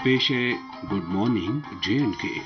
पेश है good morning J&K।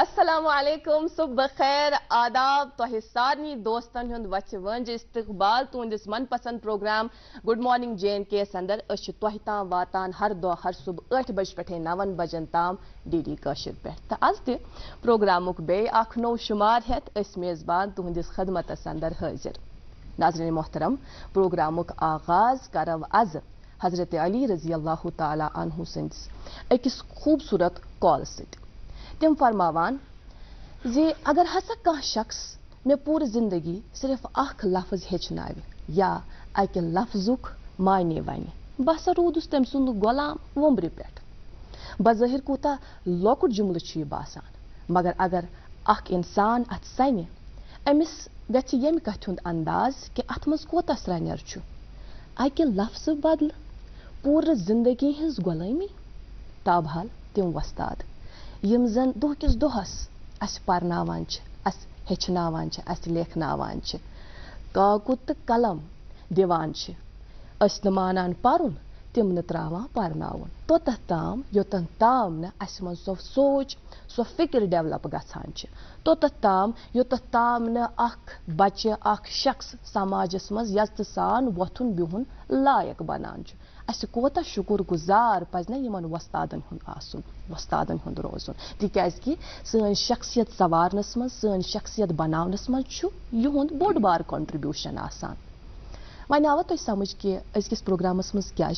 अस्सलामु अलैकुम, सुबह खैर, आदाब तोह सारनी दोस्तन हुंद वच वंज इस्तकबाल तुंदिस मनपसंद प्रोग्राम गुड मॉर्निंग J&K अंदर अश तोह ताम वातान हर दो हर सुबह 8 बज पे 9 बजन ताम DD कशिर पे त आज ते प्रोग्रामुक बे अख नौ शुमार हेत अस मेजबान तुंदिस खदमतस अंदर हाजिर। नाज़रीन मोहतरम, प्रोग्रामुक आगाज करव आज हजरत अली रजी अल्लाह ताला अन्हु सिंदिस अकिस खूबसूरत कॉल सिट। तिम फरमावान जे अगर हसा कह शख्स मे पूरी जिंदगी सिर्फ अख लफ्ज हेचनावे या अकि लफ्जुक मायने वन बस रूदुस तम सुंद गुलाम वम्ब्रि पेट। बज़ाहिर कूता लॉकुट जुमल छि बासान, मगर अगर अख इंसान अत सने अमिस गछ यम कथ हुंद अंदाज कि अत मज कोता स्रनर छु अकि लफ्ज बदल पूरी जिंदगी हिंस गुलामी। ताबहाल तिम वस्ताद यम जन दोह किस दोहस अस परनावान छ, अस हेचनावान छ, अस लेखनावान छ, काकुत त कलम दिवान छ, अस न मानान पारुन तिम न त्रावान परनावन तोतह ताम योतन ताम न अस मन सो सोच सो फिक्र डेवलप गछान छ, तोतह ताम योतह ताम न अख बच्चे अख शख्स समाजस मज यस्त सान वथुन बिहुन लायक बनान छ। अस कोता शुक्र गुजार पज न यमन वस्तादन हुंद आसुन, वस्तादन हुंद रोजुन, तिक्याज कि सन शख्सियत सवारनस मज सन शख्सियत बनावनस मज छु युहुंद बोड बार कंट्रीब्यूशन आसान। वह आवा तो समझ कि अजकिस प्रोग्रामस मज क्या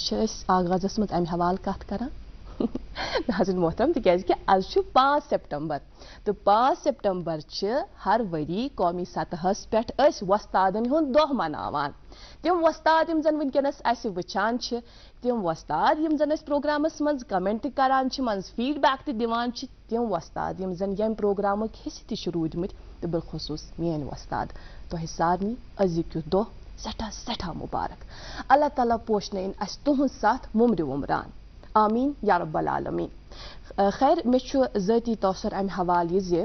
आगाजस मज अमि हवाल कथ करान। नाज़रीन मोहतरम, तिक्याज कि आज छु 5 सितंबर तो 5 सितंबर छ हर वरी कौमी सतहस पेठ अस वस्तादन हुंद दोह मनावान। तिम वस्ताद यम जन वनकनस अस वचान छ, तिम वस्ताद यम जन अस प्रोग्रामस मज कमेंट करान छ, मज फीडबैक त दिवान छ, तिम वस्ताद यम जन यम प्रोग्रामक हिस्से त रूदमित तो बिलखुसूस मेन वस्ताद तोह सारनी अजिक दोह सठा सठा मुबारक। अल्लाह ताला पोषन इन अस तुहंद साथ मुमर उमरान, आमीन या रब्बल आलमीन। खैर मे ज़ाती तौसर अमि हवाल ये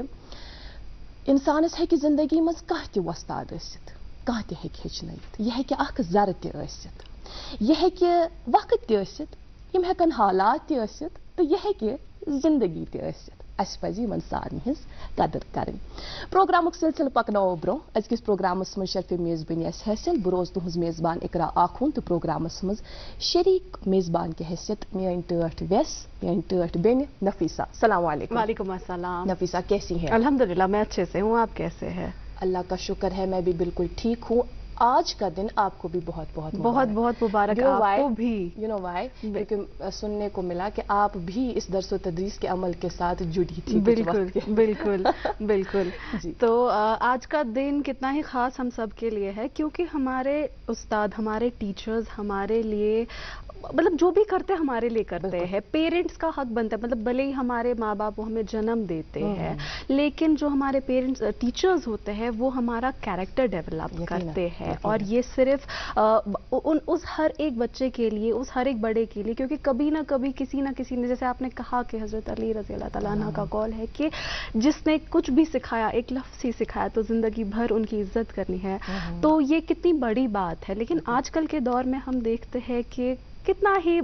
इंसानस हेकि जिंदगी मज कह त वस्ताद आसित, कह त हेकि हेचनयित, यह हेकि अख जर त आसित, यह हेकि वक्त त आसित, यम हेकन हालात त आसित, तो यह हेकि जिंदगी त आसित। अस पज यमन सारनी हिंस कदर करनी। प्रोग्रामुक सिलसिल पकनाओ ब्रो अजकिस प्रोग्रामस मज शर्फ मेजबानी अस हासिल बह रोज तुहंज मेजबान इकरा आखुन तो प्रोग्रामस मज शरीक मेजबान के हैसियत मेन टठ वेस मेन टठ बेन नफीसा। अस्सलाम वालेकुम। वालेकुम अस्सलाम। नफीसा कैसी हैं? अल्हम्दुलिल्लाह मैं अच्छे से हूँ, आप कैसे हैं? अल्लाह का शुक्र है मैं भी बिल्कुल ठीक हूँ। आज का दिन आपको भी बहुत बहुत बहुत मुबारक आपको भी। यू नो वाई, क्योंकि सुनने को मिला कि आप भी इस दरस तदरीस के अमल के साथ जुड़ी थी। बिल्कुल बिल्कुल बिल्कुल। तो आज का दिन कितना ही खास हम सब के लिए है, क्योंकि हमारे उस्ताद, हमारे टीचर्स हमारे लिए मतलब जो भी करते हैं हमारे लिए करते हैं। पेरेंट्स का हक बनता है, मतलब भले ही हमारे माँ बाप वो हमें जन्म देते हैं, लेकिन जो हमारे पेरेंट्स टीचर्स होते हैं वो हमारा कैरेक्टर डेवलप करते हैं। और ये सिर्फ उस हर एक बच्चे के लिए, उस हर एक बड़े के लिए, क्योंकि कभी ना कभी किसी ना किसी ने, जैसे आपने कहा कि हजरत अली रज़ी अल्लाह तआला अन्हु का कौल है कि जिसने कुछ भी सिखाया, एक लफ्ज़ ही सिखाया, तो जिंदगी भर उनकी इज्जत करनी है। तो ये कितनी बड़ी बात है। लेकिन आजकल के दौर में हम देखते हैं कि कितना ही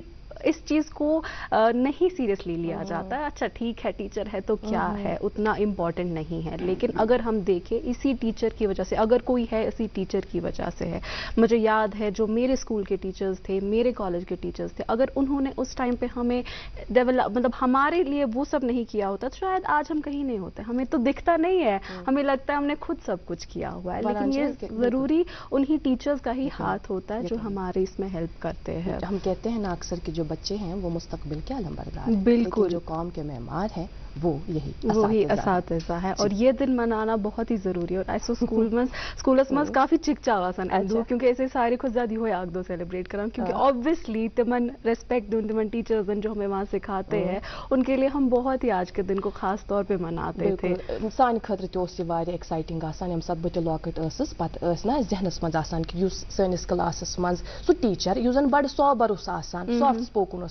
इस चीज को नहीं सीरियसली लिया जाता है. अच्छा ठीक है, टीचर है तो क्या है, उतना इम्पोर्टेंट नहीं है. लेकिन अगर हम देखें इसी टीचर की वजह से, अगर कोई है इसी टीचर की वजह से है. मुझे याद है जो मेरे स्कूल के टीचर्स थे, मेरे कॉलेज के टीचर्स थे, अगर उन्होंने उस टाइम पे हमें डेवलप, मतलब हमारे लिए वो सब नहीं किया होता तो शायद आज हम कहीं नहीं होते. हमें तो दिखता नहीं है, हमें लगता है हमने खुद सब कुछ किया हुआ है, लेकिन ये जरूरी उन्हीं टीचर्स का ही हाथ होता है जो हमारे इसमें हेल्प करते हैं. हम कहते हैं ना अक्सर कि जो बच्चे हैं वो मुस्तकबिल के अलंबरदार हैं. बिल्कुल. जो कौम के मेहमान हैं वो यही असातिज़ा है. और ये दिन मनाना बहुत ही जरूरी है. और ऐसे स्कूलस मज काफी चिकचावासन अंदू क्योंकि ऐसे सारे खुद ज्यादा हो आग दो सेलिब्रेट करा, क्योंकि ऑब्वियसली तिमन रेस्पेक्ट दून, तिमन टीचर्स जो हमें वहाँ सिखाते हैं उनके लिए हम बहुत ही आज के दिन को खास तौर पे मनाते थे. सान खतर तो एक्साइटिंग यम सत बह लॉकट पत ना जहनस मज कि सनिस क्लासस मज सह टीचर यु जन बड़ सोबर सॉफ्ट स्पोकन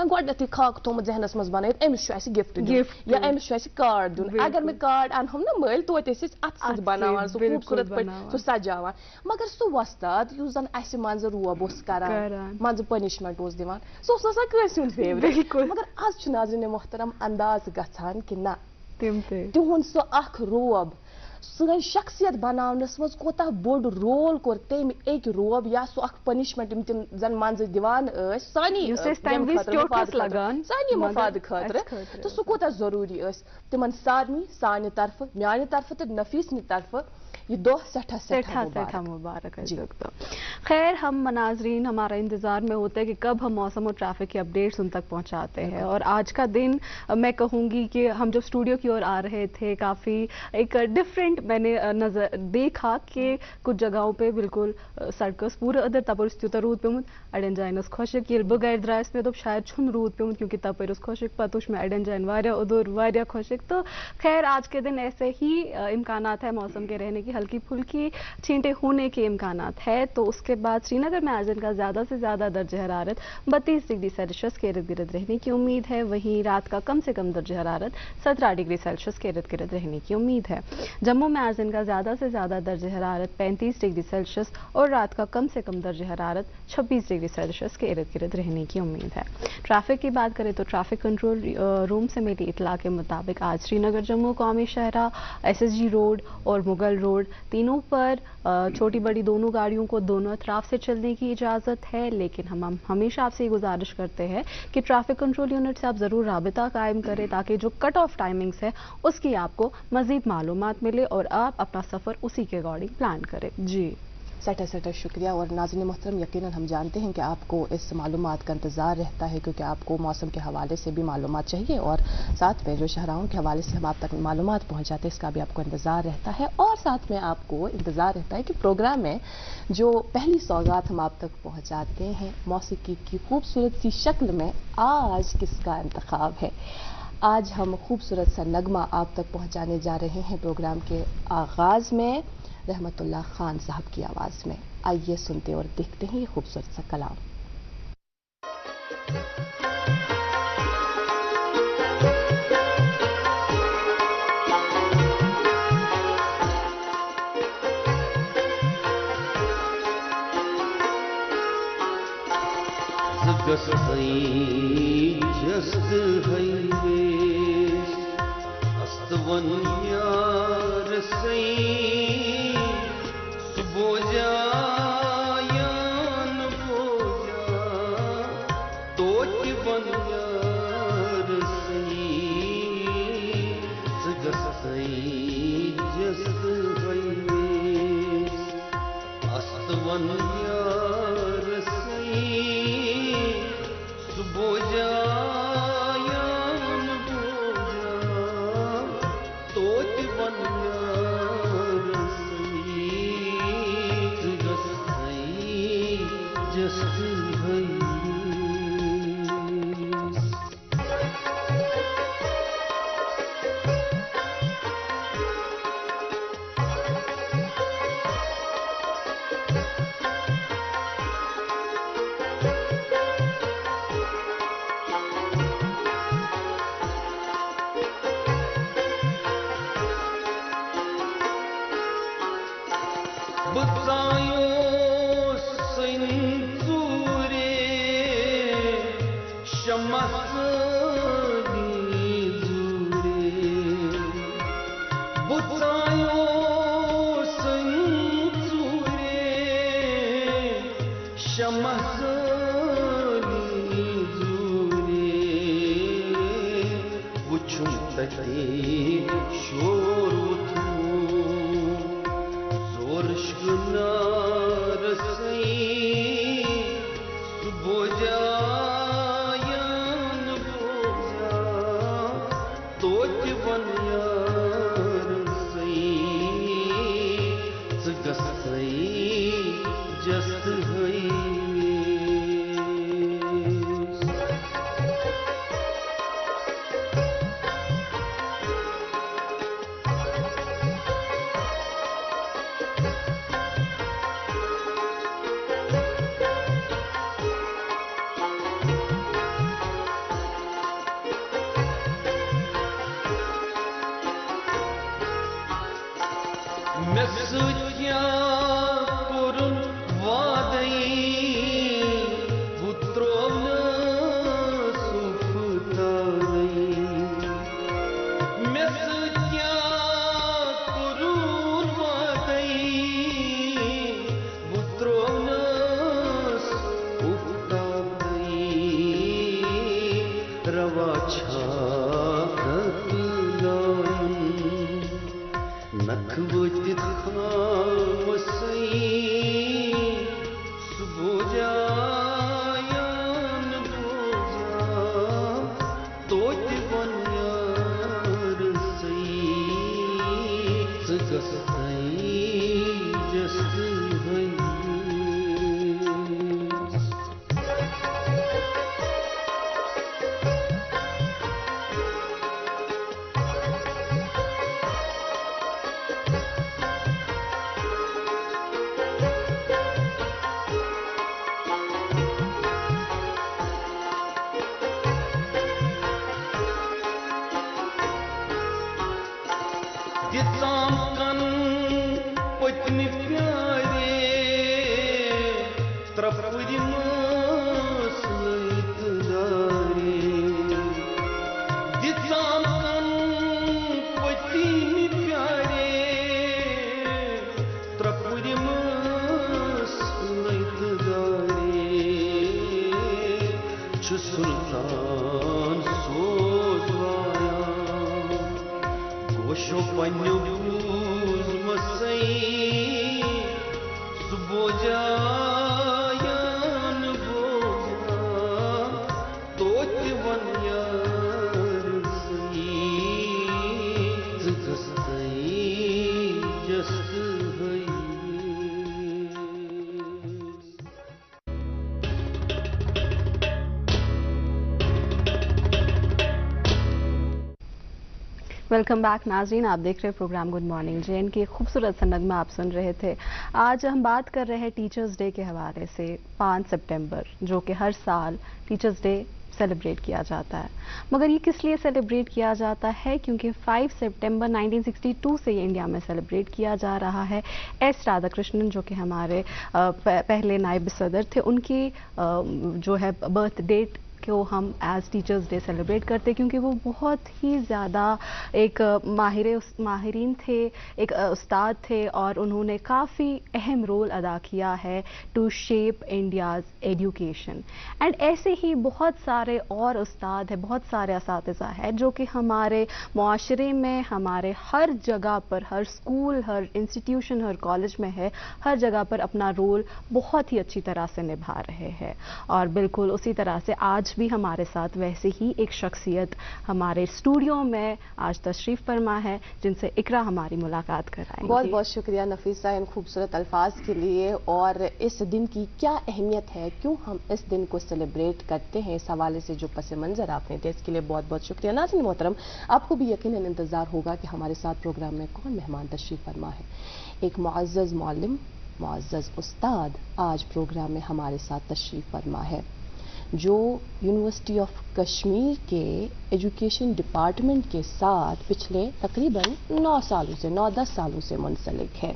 गोडनेथ खाक थोमुत जहनस मज बन अमिस गिफ्ट या अमिस कार्ड दुन. अगर मैं कार्ड अनहम ना मल तो अत बनावान सह खूबसूरत पे सह सजावान, मगर सह वस्ताद युस जन अस मंज रोब करान मंज पनिशमेंट दिवान सह कस फेवरेट. मगर आज नाज़रीन मोहतरम अंदाज गछान कि ना तिहुंद सह रोब सन शख्सियत बनावनस मज कोता बोड रोल कोर तम एक रोब या सह पनिशमेंट तिम जन मंज दिवान सानी मफाद खतर तो सह कोता जरूरी तिमन सारनी सानि तरफ म्यानि तरफ तो नफीस नि तरफ ये दो सठा मुबारक है. खैर हम नाज़रीन हमारा इंतजार में होता है कि कब हम मौसम और ट्रैफिक की अपडेट्स उन तक पहुंचाते हैं. और आज का दिन मैं कहूँगी कि हम जब स्टूडियो की ओर आ रहे थे काफ़ी एक डिफरेंट मैंने नजर देखा कि कुछ जगहों पे बिल्कुल सड़कस पूरे अदर तपर रूद पेमुत अड़न जान खुशक ये बह गर द्रायस पे शायद छुन रूद पेमुत क्योंकि तपर खुशक पत में अड़न जान वारिया उदर वारिया खुशक. तो खैर आज के दिन ऐसे ही इम्कानात है मौसम के रहने की, हल्की फुल्की छींटे होने के इम्कानात है. तो उसके बाद श्रीनगर में आज दिन का ज़्यादा से ज़्यादा दर्ज हरारत 32 डिग्री सेल्सियस के इर्द गिर्द रहने की उम्मीद है. वहीं रात का कम से कम दर्ज हरारत 17 डिग्री सेल्सियस के इर्द गिर्द रहने की उम्मीद है. जम्मू में आज दिन का ज़्यादा से ज़्यादा दर्ज हरारत 35 डिग्री सेल्सियस और रात का कम से कम दर्ज हरारत 26 डिग्री सेल्सियस के इर्द गिर्द रहने की उम्मीद है. ट्रैफिक की बात करें तो ट्रैफिक कंट्रोल रूम से मिली इतला के मुताबिक आज श्रीनगर जम्मू कौमी शहरा, SSG रोड और मुगल रोड तीनों पर छोटी बड़ी दोनों गाड़ियों को दोनों अतराफ से चलने की इजाज़त है. लेकिन हम हमेशा आपसे ये गुजारिश करते हैं कि ट्रैफिक कंट्रोल यूनिट से आप ज़रूर राबिता कायम करें ताकि जो कट ऑफ टाइमिंग्स है उसकी आपको मज़ीद मालूमात मिले और आप अपना सफ़र उसी के अकॉर्डिंग प्लान करें. जी सटा शुक्रिया. और नाज़रीन मोहतरम यकीनन हम जानते हैं कि आपको इस मालूमात का इंतज़ार रहता है क्योंकि आपको मौसम के हवाले से भी मालूमात चाहिए और साथ में जो शहराओं के हवाले से हम आप तक मालूमात पहुंचाते हैं इसका भी आपको इंतज़ार रहता है. और साथ में आपको इंतज़ार रहता है कि प्रोग्राम में जो पहली सौगात हम आप तक पहुँचाते हैं मौसीकी की खूबसूरत सी शक्ल में, आज किसका इंतखाब है. आज हम खूबसूरत सा नगमा आप तक पहुँचाने जा रहे हैं प्रोग्राम के आगाज़ में रहमतुल्लाह खान साहब की आवाज में. आइए सुनते और देखते हैं ये खूबसूरत सा कलाम. But I شمحزانی زوری وچھم تتی شور وتھو زورشگنا رسی بوجایان بوجا توت ونیار سی زگستی جست ہوئی مسجیا کرن وادئی پترون سفتائی مسجیا کرن وادئی پترون سفتائی روا چھاکتلائی نکھوتی خامسی سبوجایان بوجا توت ونیار سی زگستی جست ہوئی دِژام کن پٔتمہِ پیارے ترٛپھرِ مٲسلٕے دارے دِژام کن پٔتمہِ پیارے ترٛپھرِ مٲسلٕے دارے چھُ سُلطان سوزوایان گوشو پنیو بوز مسئی سبوجایان بوجا توت ونیار سی زگستی جست ہوئی ویلکم بیک ناظرین، آپ دیکھ رہے programme good morning J N کے خوبصورت سا نغمہ آپ سن رہے تھے. آج ہم بات کر رہے ہیں ٹیچرز ڈے کے حوالے سے. 5 سپٹمبر جو کہ ہر سال ٹیچرز ڈے سیلیبریٹ کیا جاتا ہے، مگر یہ کس لیے سیلیبریٹ کیا جاتا ہے؟ کیونکہ 5 سپٹمبر 1962 سے یہ انڈیا میں سیلیبریٹ کیا جا رہا ہے. ایس رادھا کرشنن جو کہ ہمارے پہلے نائب صدر تھے، ان کی جو ہے برتھ ڈیٹ کو ہم ایز ٹیچرز ڈے سیلیبریٹ کرتے، کیونکہ وہ بہت ہی زیادہ ایک ماہرین تھے، ایک استاد تھے، اور انہوں نے کافی اہم رول ادا کیا ہے to shape India's education. And ایسے ہی بہت سارے اور استاد ہیں، بہت سارے اساتذہ ہیں جو کہ ہمارے معاشرے میں، ہمارے ہر جگہ پر، ہر اسکول، ہر انسٹیٹیوشن، ہر کالج میں ہے، ہر جگہ پر اپنا رول بہت ہی اچھی طرح سے نبھا رہے ہیں. اور بالکل اسی طرح سے آج بھی ہمارے ساتھ ویسے ہی ایک شخصیت ہمارے اسٹوڈیو میں آج تشریف فرما ہے، جن سے اقرا ہماری ملاقات کرائیں گی. بہت بہت شکریہ نفیسہ ان خوبصورت الفاظ کے لیے. اور اس دن کی کیا اہمیت ہے، کیوں ہم اس دن کو سیلیبریٹ کرتے ہیں، اس حوالے سے جو پس منظر آپ نے دیا، اس کے لیے بہت بہت شکریہ. ناظرین محترم، آپ کو بھی یقیناً انتظار ہوگا کہ ہمارے ساتھ پروگرام میں کون مہمان تشریف فرما ہے. ایک معزز معلم، معزز استاد آج پروگرام میں ہمارے ساتھ تشریف فرما ہے، جو یونیورسٹی آف کشمیر کے ایجوکیشن ڈپارٹمنٹ کے ساتھ پچھلے تقریباً 9-10 سالوں سے منسلک ہے،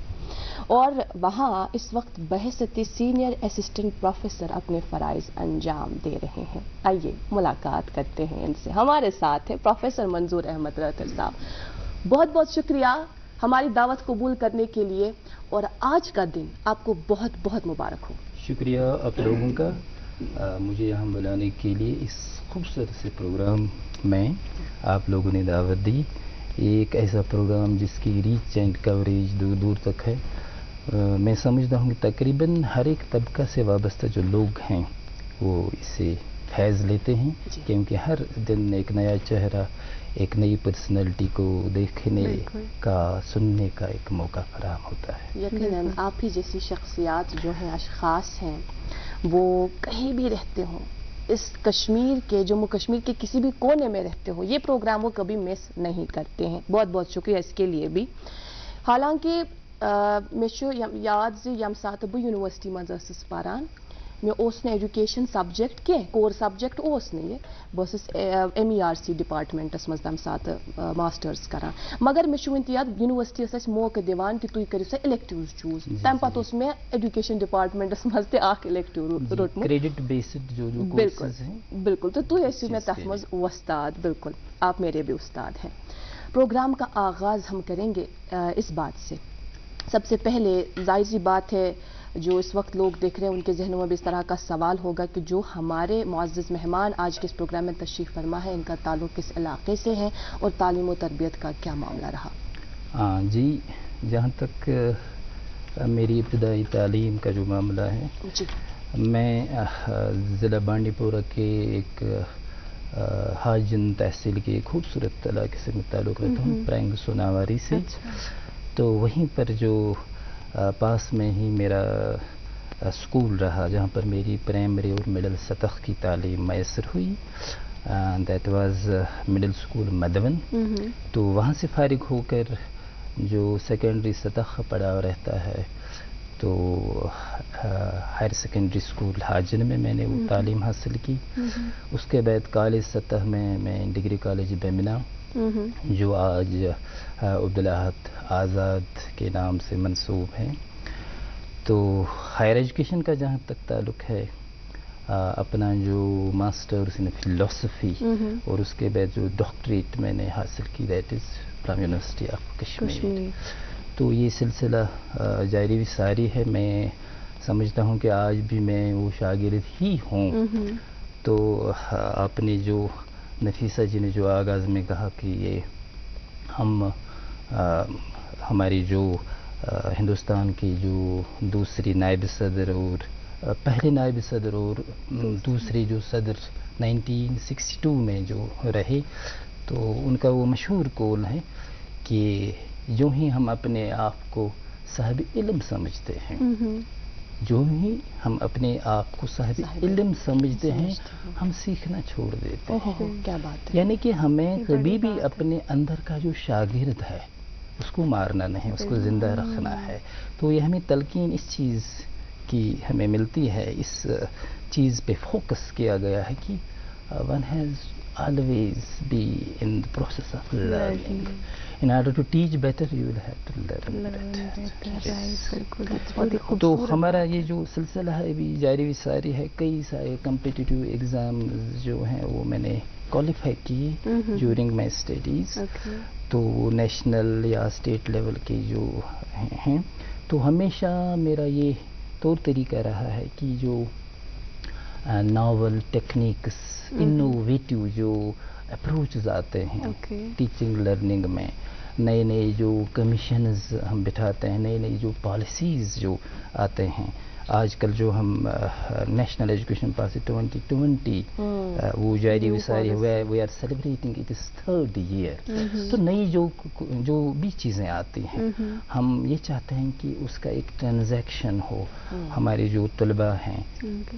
اور وہاں اس وقت بحیثیت سینئر اسسٹنٹ پروفیسر اپنے فرائض انجام دے رہے ہیں. آئیے ملاقات کرتے ہیں ان سے. ہمارے ساتھ ہیں پروفیسر منظور احمد راتر صاحب. بہت بہت شکریہ हमारी दावत कबूल करने के लिए, और आज का दिन आपको बहुत बहुत मुबारक हो। शुक्रिया आप लोगों का मुझे यहाँ बुलाने के लिए। इस खूबसूरत से प्रोग्राम में आप लोगों ने दावत दी। एक ऐसा प्रोग्राम जिसकी रीच एंड कवरेज दूर दूर तक है। मैं समझता हूँ कि तकरीबन हर एक तबका से वाबस्ता जो लोग हैं वो इससे फैज़ लेते हैं, क्योंकि हर दिन एक नया चेहरा, एक नई पर्सनैलिटी को देखने का, सुनने का एक मौका फराहम होता है। यकीनन आप ही जैसी शख्सियात जो हैं, अशखास हैं, वो कहीं भी रहते हों, इस कश्मीर के, जम्मू कश्मीर के किसी भी कोने में रहते हो, ये प्रोग्राम वो कभी मिस नहीं करते हैं। बहुत बहुत शुक्रिया इसके लिए भी। हालांकि मे याद यम सात बह यूनिवर्सिटी मज पारान, मे एजुकेशन सब्जेक्ट क्या कोर सब्जेक्ट ये बस MERC डिपार्टमेंटस मज तम सात मास्टर्स करान, मगर मे वन याद यूनिवर्सिटी मौका दिवान कि तुम करो सा इलेक्टिव चूज, तम पत मे एजुकेशन डिपार्टमेंटस मज तक इलेक्टिव रोटमुत, क्रेडिट बेस्ड जो कोर्सेज हैं। बिल्कुल, तो तुम ऐसी मे तथ मज उस्ताद, बिल्कुल आप मेरे भी उस्ताद हैं। प्रोग्राम का आगाज हम करेंगे इस बात से। सबसे पहले जाहिर सी बात है, जो इस वक्त लोग देख रहे हैं उनके जहनों में भी इस तरह का सवाल होगा कि जो हमारे मुअज़्ज़ज़ मेहमान आज के इस प्रोग्राम में तशरीफ़ फरमा है, इनका ताल्लुक़ किस इलाके से है और तालीम और तरबियत का क्या मामला रहा। जी, जहाँ तक मेरी इब्तिदाई तालीम का जो मामला है जी, मैं ज़िला बांडीपोरा के एक हाजिन तहसील के खूबसूरत इलाके से ताल्लुक़ रखता हूँ, प्राइंग सोनावारी से। तो वहीं पर जो पास में ही मेरा स्कूल रहा, जहाँ पर मेरी प्राइमरी और मिडिल सतह की तालीम मैसर हुई, दैट वाज मिडिल स्कूल मदवन। तो वहाँ से फारिग होकर जो सेकेंडरी सतह पढ़ा रहता है, तो हायर सेकेंडरी स्कूल हाजिन में मैंने वो तालीम हासिल की। उसके बाद कॉलेज सतह में मैं डिग्री कॉलेज बेमिना, जो आज अब्दुल अहद आज़ाद के नाम से मंसूब है। तो हायर एजुकेशन का जहाँ तक ताल्लुक़ है, अपना जो मास्टर्स इन फ़िलासफ़ी और उसके बाद जो डॉक्टरेट मैंने हासिल की, that is from university of Kashmir. तो ये सिलसिला जारी भी सारी है। मैं समझता हूँ कि आज भी मैं वो शागिर्द ही हूँ। तो आपने जो नफीसा जी ने जो आगाज़ में कहा कि ये हम हमारी जो हिंदुस्तान की जो दूसरी नायब सदर और पहले नायब सदर और दूसरे जो सदर 1962 में जो रहे, तो उनका वो मशहूर कौल है कि जो ही हम अपने आप को साहिब इल्म समझते हैं, जो ही हम अपने आप को साहिब इल्म समझते हैं, हम सीखना छोड़ देते हैं। क्या बात है। यानी कि हमें कभी भी अपने अंदर का जो शागिर्द है उसको मारना नहीं, उसको ज़िंदा रखना है। तो ये हमें तलकीन इस चीज़ की हमें मिलती है, इस चीज़ पे फोकस किया गया है कि one has always be in the process of learning. In order to teach better, you will have to learn better. तो हमारा ये जो सिलसिला है अभी जारी भी सारी है। कई सारे कम्पिटिटिव एग्ज़ाम्स जो हैं वो मैंने क्वालिफाई किए ड्यूरिंग माई स्टडीज़। तो नेशनल या स्टेट लेवल के जो हैं, तो हमेशा मेरा ये तौर तरीका रहा है कि जो नॉवल टेक्निक्स, इनोवेटिव जो अप्रोचेस आते हैं टीचिंग लर्निंग में, नए नए जो कमीशंस हम बिठाते हैं, नई नई जो पॉलिसीज़ जो आते हैं, आजकल जो हम नेशनल एजुकेशन पॉलिसी 2020 वो जारी विसारी we are celebrating it is 3rd year. तो नई जो भी चीज़ें आती हैं, हम ये चाहते हैं कि उसका एक ट्रांजैक्शन हो, हमारे जो तलबा हैं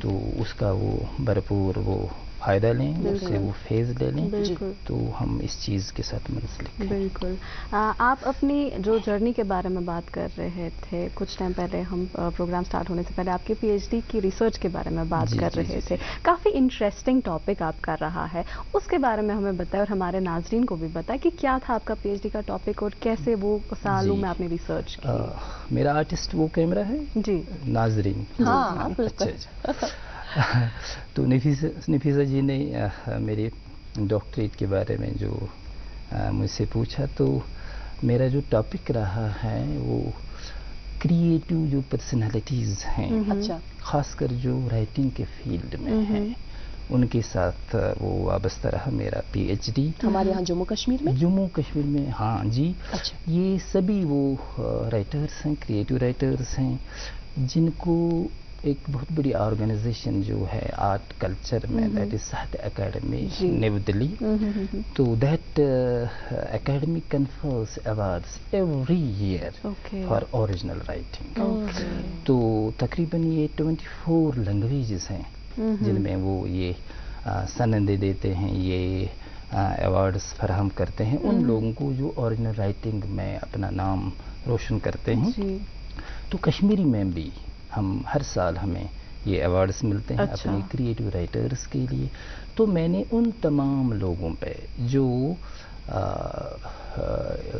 तो उसका वो भरपूर वो फ़ायदा लें, उससे वो फेज़ ले लें। तो हम इस चीज़ के साथ मुंसलिक हैं। बिल्कुल। आप अपनी जो जर्नी के बारे में बात कर रहे थे, कुछ टाइम पहले हम प्रोग्राम स्टार्ट होने से पहले आपके PhD की रिसर्च के बारे में बात कर रहे थे। काफ़ी इंटरेस्टिंग टॉपिक आपका रहा है, उसके बारे में हमें बताएं और हमारे नाजरीन को भी बताएं कि क्या था आपका PhD का टॉपिक और कैसे वो सालों में आपने रिसर्च की। मेरा आर्टिस्ट वो कैमरा है जी नाजरीन। हाँ, तो नफीसा जी ने मेरे डॉक्टरेट के बारे में जो मुझसे पूछा, तो میرا جو ٹاپک رہا ہے وہ کریٹو جو پرسنالٹیز ہیں، اچھا خاص کر جو رائٹنگ کے فیلڈ میں ہیں، ان کے ساتھ وہ وابستہ رہا میرا پی ایچ ڈی ہمارے یہاں جموں کشمیر میں. جموں کشمیر میں. ہاں جی. اچھا. یہ سبھی وہ رائٹرس ہیں، کریٹو رائٹرس ہیں، جن کو ایک بہت بڑی آرگنائزیشن جو ہے آرٹ کلچر میں، that is Sahitya Akademi new Delhi. تو that academy confers awards every year for original writing. تو تقریباً یہ 24 لینگویجز ہیں جن میں وہ یہ سندیں دیتے ہیں، یہ ایوارڈس فراہم کرتے ہیں ان لوگوں کو جو اوریجنل رائٹنگ میں اپنا نام روشن کرتے ہیں. تو کشمیری میں بھی ہم ہر سال ہمیں یہ ایوارڈس ملتے ہیں اپنے کریٹو رائٹرس کے لیے. تو میں نے ان تمام لوگوں پہ جو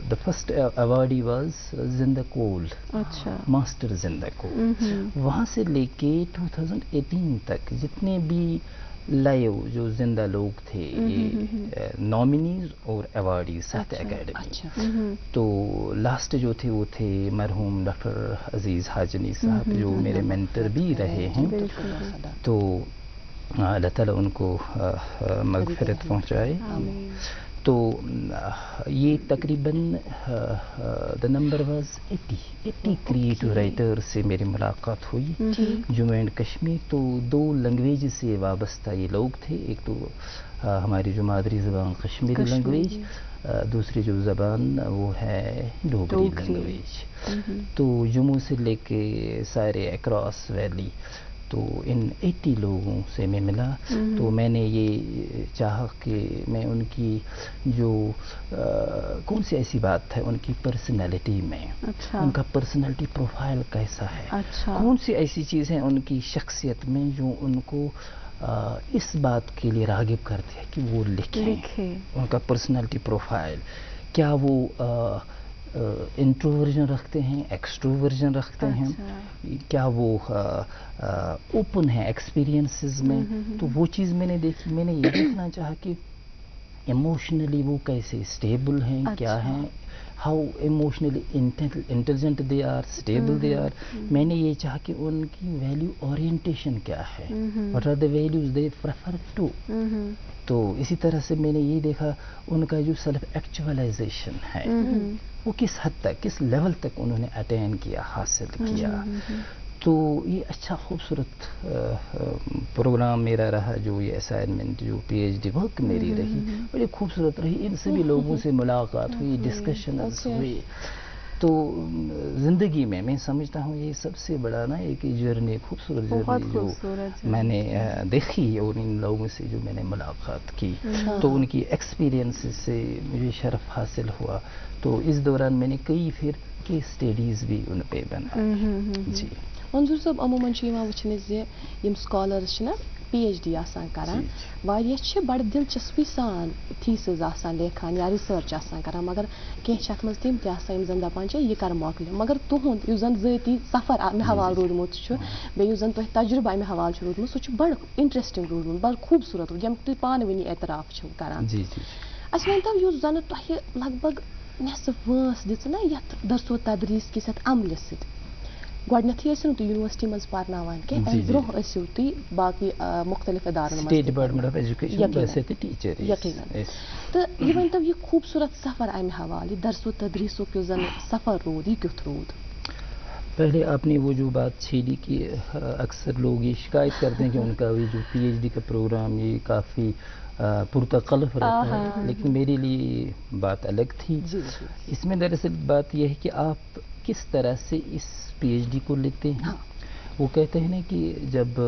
the first awardee was زندہ کول، ماسٹر زندہ کول. وہاں سے لے کے 2018 تک جتنے بھی لائیو جو زندہ لوگ تھے، یہ نامینیز اور ایوارڈیز ساہتیہ اکیڈمی. تو لاسٹ جو تھے وہ تھے مرحوم ڈاکٹر عزیز حاجنی صاحب، جو میرے مینٹر بھی رہے ہیں. تو اللہ تعالیٰ ان کو مغفرت پہنچائے. تو یہ تقریباً the number was 80 creative writer سے میری ملاقات ہوئی جموں اینڈ کشمیر. تو 2 لینگویج سے وابستہ یہ لوگ تھے. ایک تو ہماری جو مادری زبان کشمیری لینگویج، دوسری جو زبان وہ ہے ڈوگری لینگویج. تو جموں سے لے کے سارے اکراس ویلی، تو ان 80 لوگوں سے میں ملا. تو میں نے یہ چاہا کہ میں ان کی جو کون سی ایسی بات ہے ان کی پرسنالٹی میں، ان کا پرسنالٹی پروفائل کیسا ہے، کون سی ایسی چیز ہیں ان کی شخصیت میں جو ان کو اس بات کے لیے راغب کرتے ہیں کہ وہ لکھیں. ان کا پرسنالٹی پروفائل کیا، وہ انٹروورژن رکھتے ہیں، ایکسٹروورژن رکھتے ہیں، کیا وہ اوپن ہیں ایکسپیرینسز میں. تو وہ چیز میں نے دیکھی. میں نے یہ دیکھنا چاہا کہ ایموشنلی وہ کیسے اسٹیبل ہیں، کیا ہیں، how emotionally intelligent they are, stable they are. میں نے یہ چاہا کہ ان کی ویلیو اورینٹیشن کیا ہے، what are the values they prefer to. تو اسی طرح سے میں نے یہ دیکھا ان کا جو سیلف ایکچولائزیشن ہے وہ کس حد تک، کس لیول تک انہوں نے اٹین کیا، حاصل کیا. تو یہ اچھا خوبصورت پروگرام میرا رہا. جو یہ اسائنمنٹ، جو پی ایچ ڈی ورک میری رہی، بڑی خوبصورت رہی. ان سبھی لوگوں سے ملاقات ہوئی، ڈسکشنز ہوئے. تو زندگی میں سمجھتا ہوں یہ سب سے بڑا نا ایک جرنی، خوبصورت جرنی جو میں نے دیکھی اور ان لوگوں سے جو میں نے ملاقات کی. تو ان کی ایکسپیرینس سے مجھے شرف حاصل ہوا. تو اس دوران میں نے کئی پھر کیس اسٹڈیز بھی ان پہ بنائے. جی منظور صاحب، عموماً وچھن یم سکالرز پی ایچ ڈی آسان کران، واریاہ بڑ دلچسپی سان تھیسز آسان لیکھان یا ریسرچ آسان کران، مگر کینٛہہ اتھ منٛز تِم تہِ آسان یم زن دپان چھِ یہ کر مۄکلہِ. مگر تُہُنٛد یُس زن ذٲتی سفر مےٚ حوالہٕ روٗدمُت چھُ، بیٚیہِ یُس زن تۄہہِ تجربہٕ امہِ حوالہٕ چھُ روٗدمُت، سُہ چھُ بڑٕ انٹرسٹنگ روٗدمُت، بڑٕ خوٗبصوٗرت روٗدمُت، ییٚمیُک تُہۍ پانہٕ ؤنی اعتراف چھِو کران. اَسہِ ؤنۍتو یُس زن تۄہہِ لگ بگ نٮ۪صف وٲنٛس دِژ نا یتھ درس و تدریٖس کِس یتھ عملہِ سۭتۍ. گۄڈنٮ۪تھٕے ٲسِو نہٕ تُہۍ یونیورسٹی منٛز پرناوان کینٛہہ، امہِ برٛونٛہہ ٲسِو تُہۍ باقٕے مختلف ادارن منٛز، سٹیٹ ڈپارٹمنٹ آف ایجوکیشن. یقیناً. تہٕ یہِ ؤنۍتو یہِ خوٗبصوٗرت سفر امہِ حوالہٕ، یہِ درس و تدریٖسُک یُس زن سفر روٗد، یہِ کیُتھ روٗد؟ پہلے آپ نے وہ جو بات چھیڑی کہ اکثر لوگ یہ شکایت کرتے ہیں کہ ان کا جو پی ایچ ڈی کا پروگرام یہ کافی پرتکلف رہتا ہے، لیکن میرے لیے بات الگ تھی. اس میں دراصل بات یہ ہے کہ آپ کس طرح سے اس پی ایچ ڈی کو لیتے ہیں. وہ کہتے ہیں نا کہ جب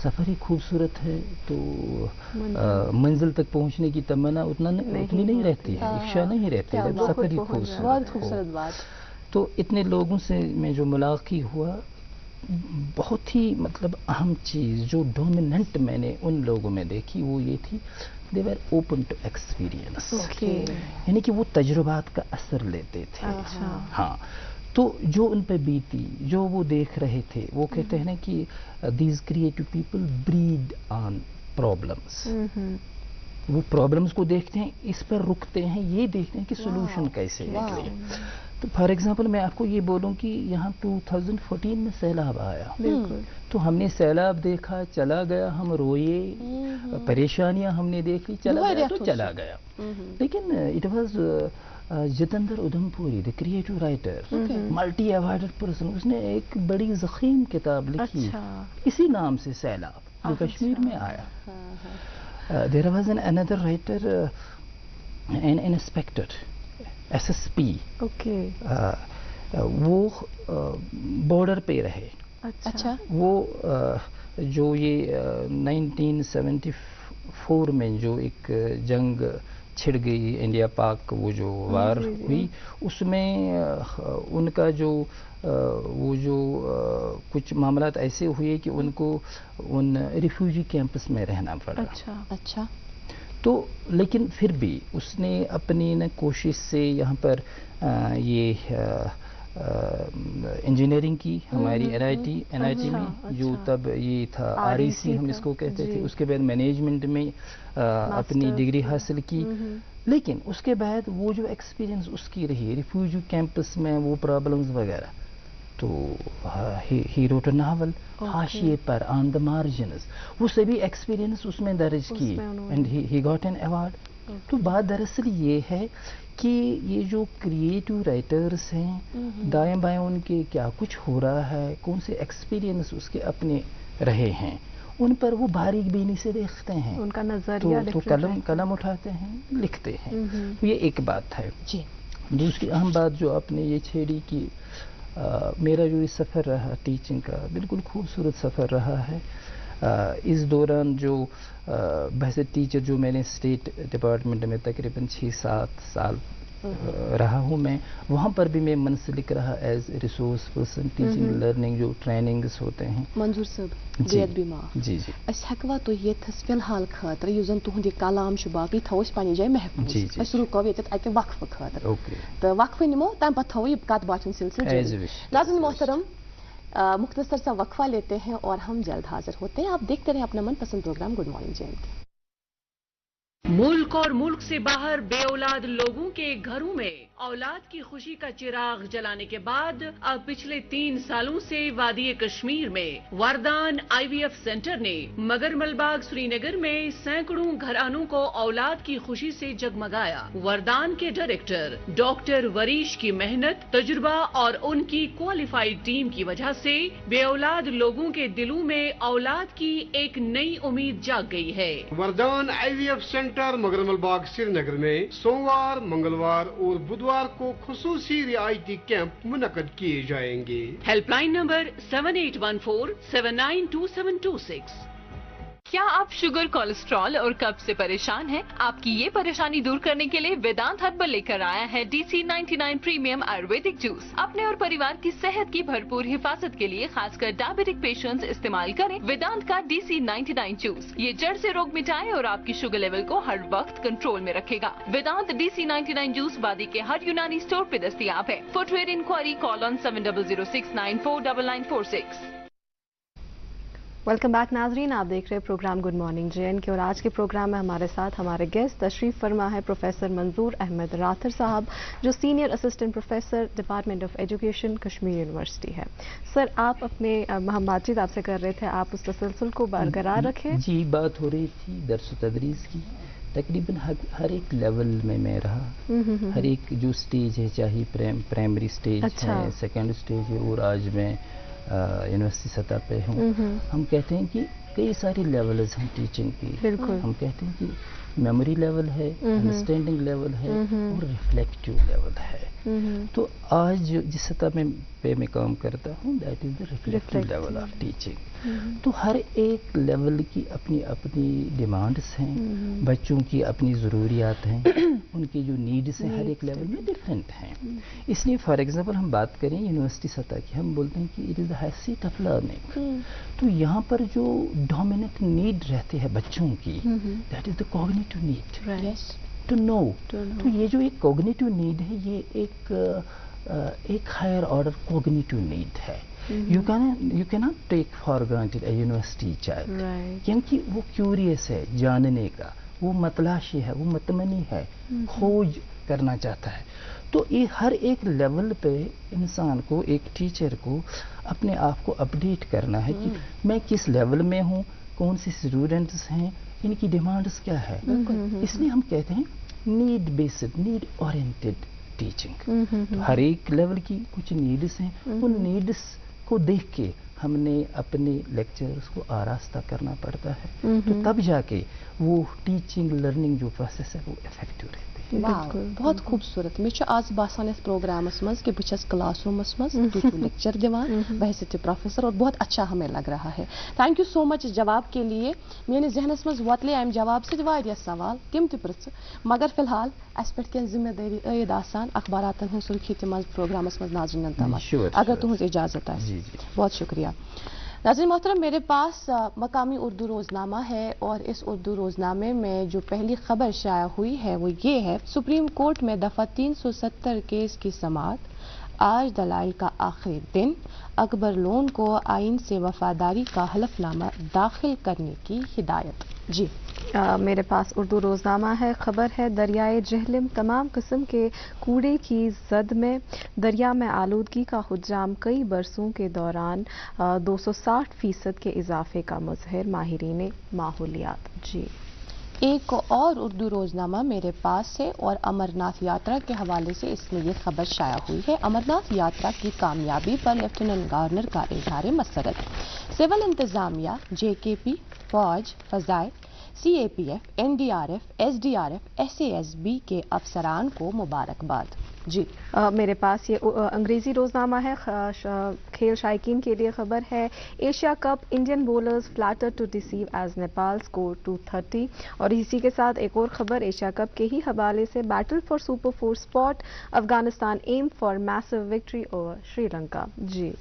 سفر ہی خوبصورت ہے تو منزل تک پہنچنے کی تمنا اتنی نہیں رہتی ہے، اکشا نہیں رہتی ہے جب سفر ہی خوبصورت ہو. تو اتنے لوگوں سے میں جو ملاقات ہوا، بہت ہی مطلب اہم چیز جو ڈومیننٹ میں نے ان لوگوں میں دیکھی وہ یہ تھی، دے ور اوپن ٹو ایکسپیرینس. یعنی کہ وہ تجربات کا اثر لیتے تھے. ہاں، تو جو ان پہ بیتی، جو وہ دیکھ رہے تھے، وہ کہتے ہیں نا کہ these creative people breed on problems. वो प्रॉब्लम्स को देखते हैं, इस पर रुकते हैं, ये देखते हैं कि सोल्यूशन कैसे निकले। तो फॉर एग्जांपल मैं आपको ये बोलूं कि यहाँ 2014 में सैलाब आया, तो हमने सैलाब देखा, चला गया, हम रोए, परेशानियां हमने देखी, चला गया तो चला गया। लेकिन it was Jitendra Udhampuri, the creative writer, multi awarded person, उसने एक बड़ी ज़ख़ीम किताब लिखी इसी नाम से, सैलाब, जो कश्मीर में आया। There was another writer, an inspector, SSP. Okay. वो बॉर्डर पे रहे। अच्छा। वो जो ये 1974 में जो एक जंग छिड़ गई, इंडिया पाक वो जो वार हुई, उसमें उनका जो वो जो कुछ मामलात ऐसे हुए कि उनको उन रिफ्यूजी कैंपस में रहना पड़ा। अच्छा। तो लेकिन फिर भी उसने अपनी न कोशिश से यहाँ पर ये इंजीनियरिंग की, हमारी एनआईटी में, जो तब ये था REC हम इसको कहते थे। उसके बाद मैनेजमेंट में अपनी डिग्री हासिल की। लेकिन उसके बाद वो जो एक्सपीरियंस उसकी रही रिफ्यूजी कैंपस में, वो प्रॉब्लम्स वगैरह, तो ही रोट अ नावल हाशिए पर, ऑन द मार्जिन्स, वो सभी एक्सपीरियंस उसमें दर्ज की, and he got an award. तो बात दरअसल ये है कि ये जो क्रिएटिव राइटर्स हैं, दाएं बाएं उनके क्या कुछ हो रहा है, कौन से एक्सपीरियंस उसके अपने रहे हैं, उन पर वो बारीक बीनी से देखते हैं, उनका नजरिया तो कलम उठाते हैं, लिखते हैं। तो ये एक बात है जी। दूसरी अहम बात जो आपने ये छेड़ी कि मेरा जो ये सफ़र रहा टीचिंग का, बिल्कुल खूबसूरत सफ़र रहा है। इस दौरान जो वैसे टीचर जो मैंने स्टेट डिपार्टमेंट में तकरीबन 6-7 साल रहा हूँ मैं, वहाँ पर भी मैं मुंसलिक रहा as resource person, teaching learning जो ट्रेनिंग्स होते हैं। मंजूर साहब बेद बीमा जी अस हकवा तो ये फिलहाल खातर युस जन तुहद कलाम बाकी थोस पन्ने जाय महफूज अस रुको ये अक वक्फ खातर तो वक्फ निमो तम पत थो ये कत बात सिलसिला। नाज़रीन मोहतरम, मुख्तसर सा वक्फा लेते हैं और हम जल्द हाजिर होते हैं। आप देखते रहे अपना मनपसंद प्रोग्राम गुड मॉर्निंग JNK। मुल्क और मुल्क से बाहर बेऔलाद लोगों के घरों में औलाद की खुशी का चिराग जलाने के बाद अब पिछले 3 सालों से वादी कश्मीर में वरदान IVF सेंटर ने मगर मलबाग श्रीनगर में सैकड़ों घरानों को औलाद की खुशी से जगमगाया। वरदान के डायरेक्टर डॉक्टर वरीश की मेहनत, तजुर्बा और उनकी क्वालिफाइड टीम की वजह से बेऔलाद लोगों के दिलों में औलाद की एक नई उम्मीद जाग गई है। वरदान IVF सेंटर मगर मलबाग श्रीनगर में सोमवार, मंगलवार और बुधवार को खुसूसी रियायती कैंप मुनक्कद किए जाएंगे। Helpline number 7814 792726। क्या आप शुगर, कोलेस्ट्रॉल और कब्ज से परेशान हैं? आपकी ये परेशानी दूर करने के लिए वेदांत हर्बल लेकर आया है DC99 प्रीमियम आयुर्वेदिक जूस। अपने और परिवार की सेहत की भरपूर हिफाजत के लिए खासकर डायबिटिक पेशेंट्स इस्तेमाल करें वेदांत का DC99 जूस। ये जड़ से रोग मिटाए और आपकी शुगर लेवल को हर वक्त कंट्रोल में रखेगा। वेदांत DC99 जूस वादी के हर यूनानी स्टोर पे दस्तयाब है। Footwear inquiry call on 7006949946। Welcome back नाजरीन, आप देख रहे हैं प्रोग्राम गुड मॉर्निंग JNK और आज के प्रोग्राम में हमारे साथ हमारे गेस्ट तशरीफ फरमा है प्रोफेसर मंजूर अहमद राथर साहब, जो senior assistant professor department of education Kashmir university है। सर, आप अपने हम बातचीत आपसे कर रहे थे, आप उस तसलसल को बरकरार रखें। जी, बात हो रही थी दर्स तदरीस की। तकरीबन हर एक लेवल में मैं रहा, हर एक जो स्टेज है, चाहे प्राइमरी स्टेज है, सेकेंड स्टेज है, और आज मैं यूनिवर्सिटी सतह पे हूँ। हम कहते हैं कि कई सारे लेवल्स हैं टीचिंग की। हम कहते हैं कि मेमोरी लेवल है, अंडरस्टैंडिंग लेवल है, और रिफ्लेक्टिव लेवल है। तो आज जिस सतह पे मैं काम करता हूँ, that is the reflective level of teaching. तो हर एक लेवल की अपनी अपनी डिमांड्स हैं, बच्चों की अपनी ज़रूरियात हैं, उनकी जो नीड्स हैं हर एक लेवल में डिफरेंट हैं। इसलिए फॉर एग्जांपल हम बात करें यूनिवर्सिटी सतह की, हम बोलते हैं कि इट इज़ द हैसियत ऑफ लर्निंग। तो यहाँ पर जो डोमिनेंट नीड रहते हैं बच्चों की, that is the cognitive need to know. तो ये जो एक कॉग्निटिव नीड है, ये एक हायर ऑर्डर कॉग्निटिव नीड है। You cannot take for granted a university child, क्योंकि वो क्यूरियस है जानने का, وہ متلاشی ہے, وہ متمنی ہے, کھوج کرنا چاہتا ہے. تو یہ ہر ایک لیول پہ انسان کو, ایک ٹیچر کو اپنے آپ کو اپڈیٹ کرنا ہے کہ میں کس لیول میں ہوں, کون سے اسٹوڈنٹس ہیں, ان کی ڈیمانڈس کیا ہے. اس لیے ہم کہتے ہیں need based, need oriented teaching. ہر ایک لیول کی کچھ نیڈس ہیں, ان نیڈس کو دیکھ کے ہم نے اپنے لیکچرز کو آراستہ کرنا پڑتا ہے, تو تب جا کے وہ ٹیچنگ لرننگ جو پروسیس ہے وہ افیکٹو رہتی ہے. بہت خوبصورت. مجھے آج باسان اس پروگرامس مز کہ بہت کلاس رومس مز لیکچر دان بحثیت پروفیسر, اور بہت اچھا ہمیں لگ رہا ہے. تھینک یو سو مچ جواب کے لیے. میرے ذہنس مز ووتلے امہ جواب سۭتۍ واریاہ سوال, تم تہ پرژھ, مگر فی الحال اس پہ کینٛہہ ذمہ داری عائد آسان اخباراتن ہٕنٛز سرخی تہِ منٛز پروگرامس مز ناظرینن تام, اگر تہذ اجازت آسہِ. بہت شکریہ. ناظرین محترم, میرے پاس مقامی اردو روزنامہ ہے, اور اس اردو روزنامے میں جو پہلی خبر شائع ہوئی ہے وہ یہ ہے, سپریم کورٹ میں دفعہ 370 کیس کی سماعت, آج دلائل کا آخری دن, اکبر لون کو آئین سے وفاداری کا حلف نامہ داخل کرنے کی ہدایت. جی میرے پاس اردو روزنامہ ہے, خبر ہے دریائے جہلم تمام قسم کے کوڑے کی زد میں, دریا میں آلودگی کا حجام کئی برسوں کے دوران 260% کے اضافے کا مظہر, ماہرین ماحولیات. جی ایک اور اردو روزنامہ میرے پاس ہے, اور امرناتھ یاترا کے حوالے سے اس میں یہ خبر شائع ہوئی ہے. امرناتھ یاترا کی کامیابی پر لیفٹیننٹ گورنر کا اظہار مسرت, سول انتظامیہ, JKP, فوج, فضائے, CAPF, NDRF, SDRF, SASB کے افسران کو مبارکباد. جی میرے پاس یہ انگریزی روزنامہ ہے, کھیل شائقین کے لیے خبر ہے, Asia cup Indian bowlers flatter to deceive as Nepal score 230, اور اسی کے ساتھ ایک اور خبر ایشیا کپ کے ہی حوالے سے, battle for super 4 spot, Afghanistan aim for massive victory over Sri Lanka. جی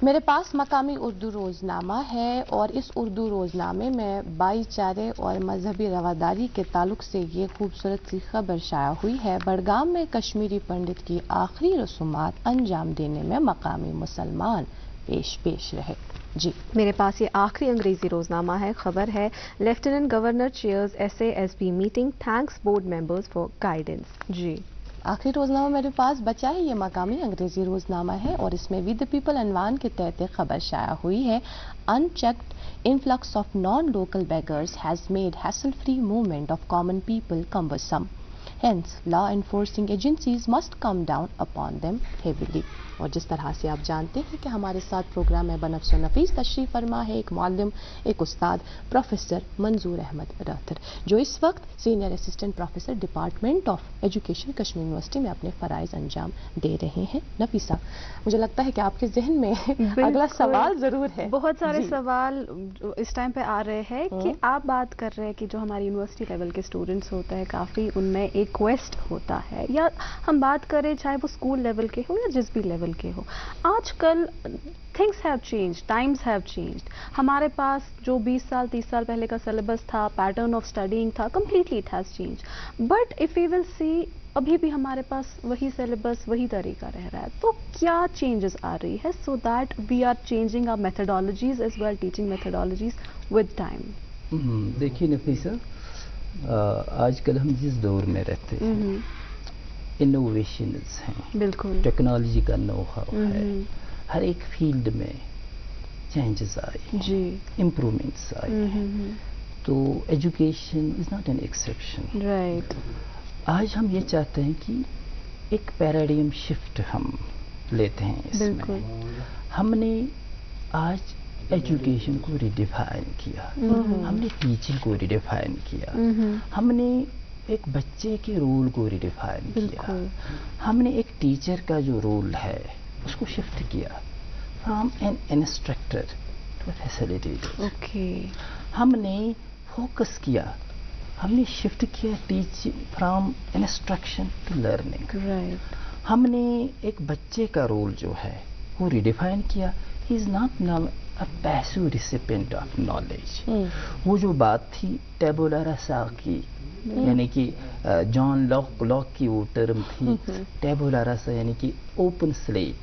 میرے پاس مقامی اردو روزنامہ ہے, اور اس اردو روزنامے میں بھائی چارے اور مذہبی رواداری کے تعلق سے یہ خوبصورت سی خبر شائع ہوئی ہے. بڑگام میں کشمیری پنڈت کی آخری رسومات انجام دینے میں مقامی مسلمان پیش رہے. جی میرے پاس یہ آخری انگریزی روزنامہ ہے, خبر ہے lieutenant governor chairs SASB meeting, thanks board members for guidance. جی آخری روزنامہ میرے پاس بچا ہے, یہ مقامی انگریزی روزنامہ ہے, اور اس میں وی دی پیپل عنوان کے تحت خبر شائع ہوئی ہے. Unchecked influx of non local beggars has made hassle free movement of common people cumbersome. Hence, law enforcing agencies must come down upon them heavily. اور جس طرح سے آپ جانتے ہیں کہ ہمارے ساتھ پروگرام میں بنفس و نفیس تشریف فرما ہے, ایک معلم, ایک استاد, پروفیسر منظور احمد راتر, جو اس وقت senior assistant professor department of education Kashmir university میں اپنے فرائض انجام دے رہے ہیں. نفیسہ, مجھے لگتا ہے کہ آپ کے ذہن میں اگلا سوال ضرور ہے. بہت سارے سوال اس ٹائم پہ آ رہے ہیں کہ آپ بات کر رہے ہیں کہ جو ہماری یونیورسٹی لیول کے اسٹوڈنٹس ہوتے ہیں, کافی ان میں ایک کویسٹ ہوتا ہے, یا ہم بات کریں چاہے وہ اسکول لیول کے ہو یا جس بھی لیول کے ہو, آج کل things have changed, Times have changed. ہمارے پاس جو 20 سال 30 سال پہلے کا سلیبس تھا, پیٹرن آف اسٹڈیئنگ تھا, completely it has change. But if you will see, ابھی بھی ہمارے پاس وہی سلیبس, وہی طریقہ رہ رہا ہے. تو کیا چینجز آ رہی ہے, so that we are changing our methodologies as well, teaching methodologies with time. دیکھیے نفیسہ, آج کل ہم جس دور میں رہتے ہیں, انوویشنز ہیں, بالکل ٹیکنالوجی کا نو ہاؤ ہے, ہر ایک فیلڈ میں چینجز آئے, جی امپرومنٹس آئے ہیں. تو education is not an exception. Right. آج ہم یہ چاہتے ہیں کہ ایک پیراڈیم شفٹ ہم لیتے ہیں اس میں. ہم نے آج ایجوکیشن کو ریڈیفائن کیا, ہم نے ٹیچنگ کو ریڈیفائن کیا, ہم نے ایک بچے کے رول کو ریڈیفائن کیا, ہم نے ایک ٹیچر کا جو رول ہے اس کو شفٹ کیا from an instructor to a facilitator. ہم نے فوکس کیا, ہم نے شفٹ کیا teaching from instruction to learning. ہم نے ایک بچے کا رول جو ہے وہ ریڈیفائن کیا. He is not now a passive recipient of knowledge. وہ جو بات تھی ٹیبولا راسا کی, यानी कि जॉन लॉक की वो टर्म थी टेबुला रासा, यानी कि ओपन स्लेट।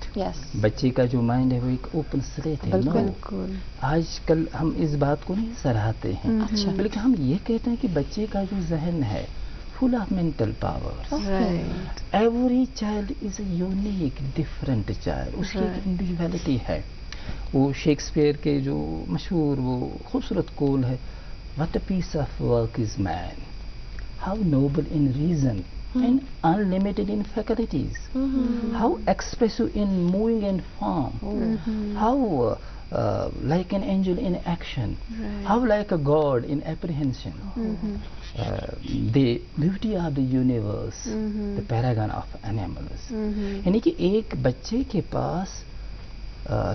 बच्चे का जो माइंड है वो एक ओपन स्लेट है। बिल्कुल। आजकल हम इस बात को नहीं सराहते हैं, बल्कि हम ये कहते हैं कि बच्चे का जो जहन है full of mental power. Right. Every child is a unique, different child. उसकी एक इंडिविजुअलिटी है। वो शेक्सपियर के जो मशहूर वो खूबसूरत कोल है, What a piece of work is man, how noble in reason and unlimited in faculties, how expressive in moving and form, how like an angel in action, how like a god in apprehension. The beauty of the universe, the paragon of animals. यानी कि एक बच्चे के पास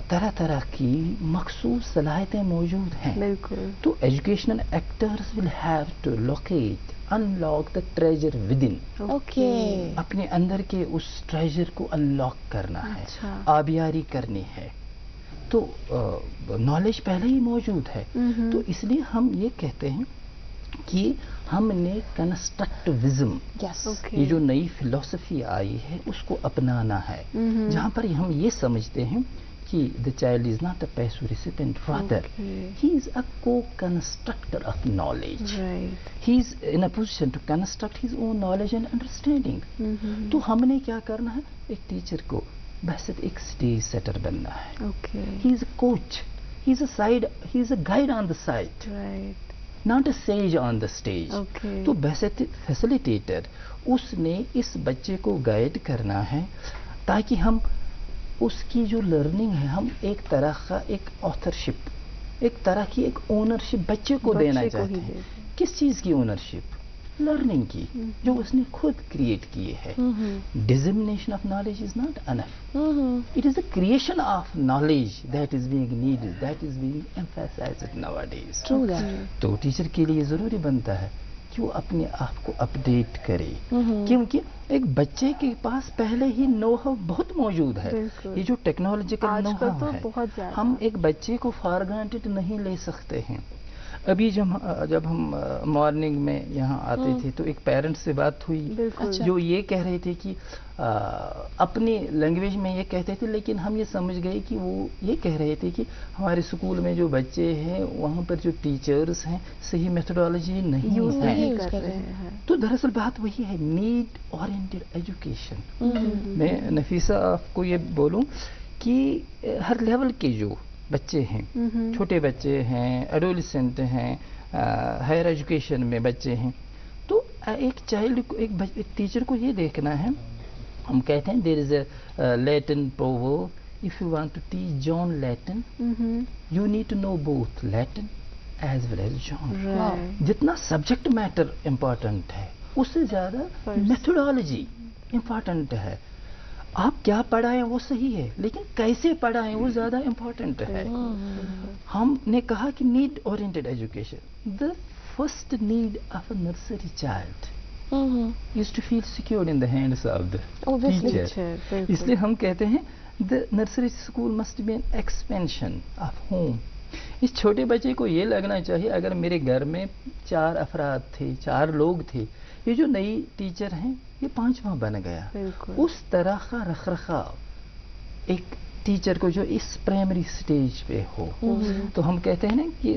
तरह तरह की मखसूस सलाहियतें मौजूद हैं। बिल्कुल। तो educational actors will have to locate, unlock the treasure within. Okay. अपने अंदर के उस ट्रेजर को अनलॉक करना है, आबियारी करनी है। तो नॉलेज पहले ही मौजूद है। तो इसलिए हम ये कहते हैं कि हमने कंस्ट्रक्टिविज्म, ये जो नई फिलॉसफी आई है उसको अपनाना है, जहाँ पर हम ये समझते हैं कि the child is not a passive recipient, rather he is a co-constructor of knowledge. He is in a position to construct his own knowledge and understanding. तो हमने क्या करना है, एक टीचर को बस एक स्टेज सेटर बनना है। ही is a coach, he is a guide on the side, not a sage on the stage. तो फैसिलिटेटर उसने इस बच्चे को गाइड करना है ताकि हम उसकी जो लर्निंग है हम एक तरह का एक ऑथरशिप, एक तरह की एक ओनरशिप बच्चे को देना चाहते हैं। किस चीज की ओनरशिप? लर्निंग की, जो उसने खुद क्रिएट किए है। Dissemination of knowledge is not enough, it is the creation of knowledge that is being needed, that is being emphasised nowadays. तो टीचर के लिए जरूरी बनता है कि वो अपने आप को अपडेट करे, क्योंकि एक बच्चे के पास पहले ही नो हाउ बहुत मौजूद है। ये जो टेक्नोलॉजिकल नो हाउ है, हम एक बच्चे को फॉर ग्रांटेड नहीं ले सकते हैं। अभी जब हम मॉर्निंग में यहाँ आते थे तो एक पेरेंट्स से बात हुई जो ये कह रहे थे कि अपनी लैंग्वेज में ये कहते थे, लेकिन हम ये समझ गए कि वो ये कह रहे थे कि हमारे स्कूल में जो बच्चे हैं वहाँ पर जो टीचर्स हैं सही मेथोडोलॉजी नहीं है। तो दरअसल बात वही है, नीड ओरिएंटेड एजुकेशन। मैं नफीसा आपको ये बोलूँ कि हर लेवल के जो बच्चे हैं, छोटे बच्चे हैं, एडोलेसेंट हैं, हायर एजुकेशन में बच्चे हैं, तो एक चाइल्ड को, एक टीचर को ये देखना है। हम कहते हैं there is a Latin proverb, if you want to teach John Latin you need to know both Latin as well as John. जितना सब्जेक्ट मैटर इम्पोर्टेंट है उससे ज्यादा मेथोडोलॉजी इम्पोर्टेंट है। आप क्या पढ़ाएं वो सही है, लेकिन कैसे पढ़ाएं वो ज्यादा इम्पोर्टेंट है। हमने कहा कि need oriented education, the first need of a nursery child is to feel secured in the hands of the teacher. इसलिए हम कहते हैं the nursery school must be an expansion of home. इस छोटे बच्चे को ये लगना चाहिए अगर मेरे घर में 4 अफराद थे, 4 लोग थे, ये जो नई टीचर हैं ये 5वां बन गया। उस तरह का रखरखाव एक टीचर को जो इस प्राइमरी स्टेज पे हो, तो हम कहते हैं ना कि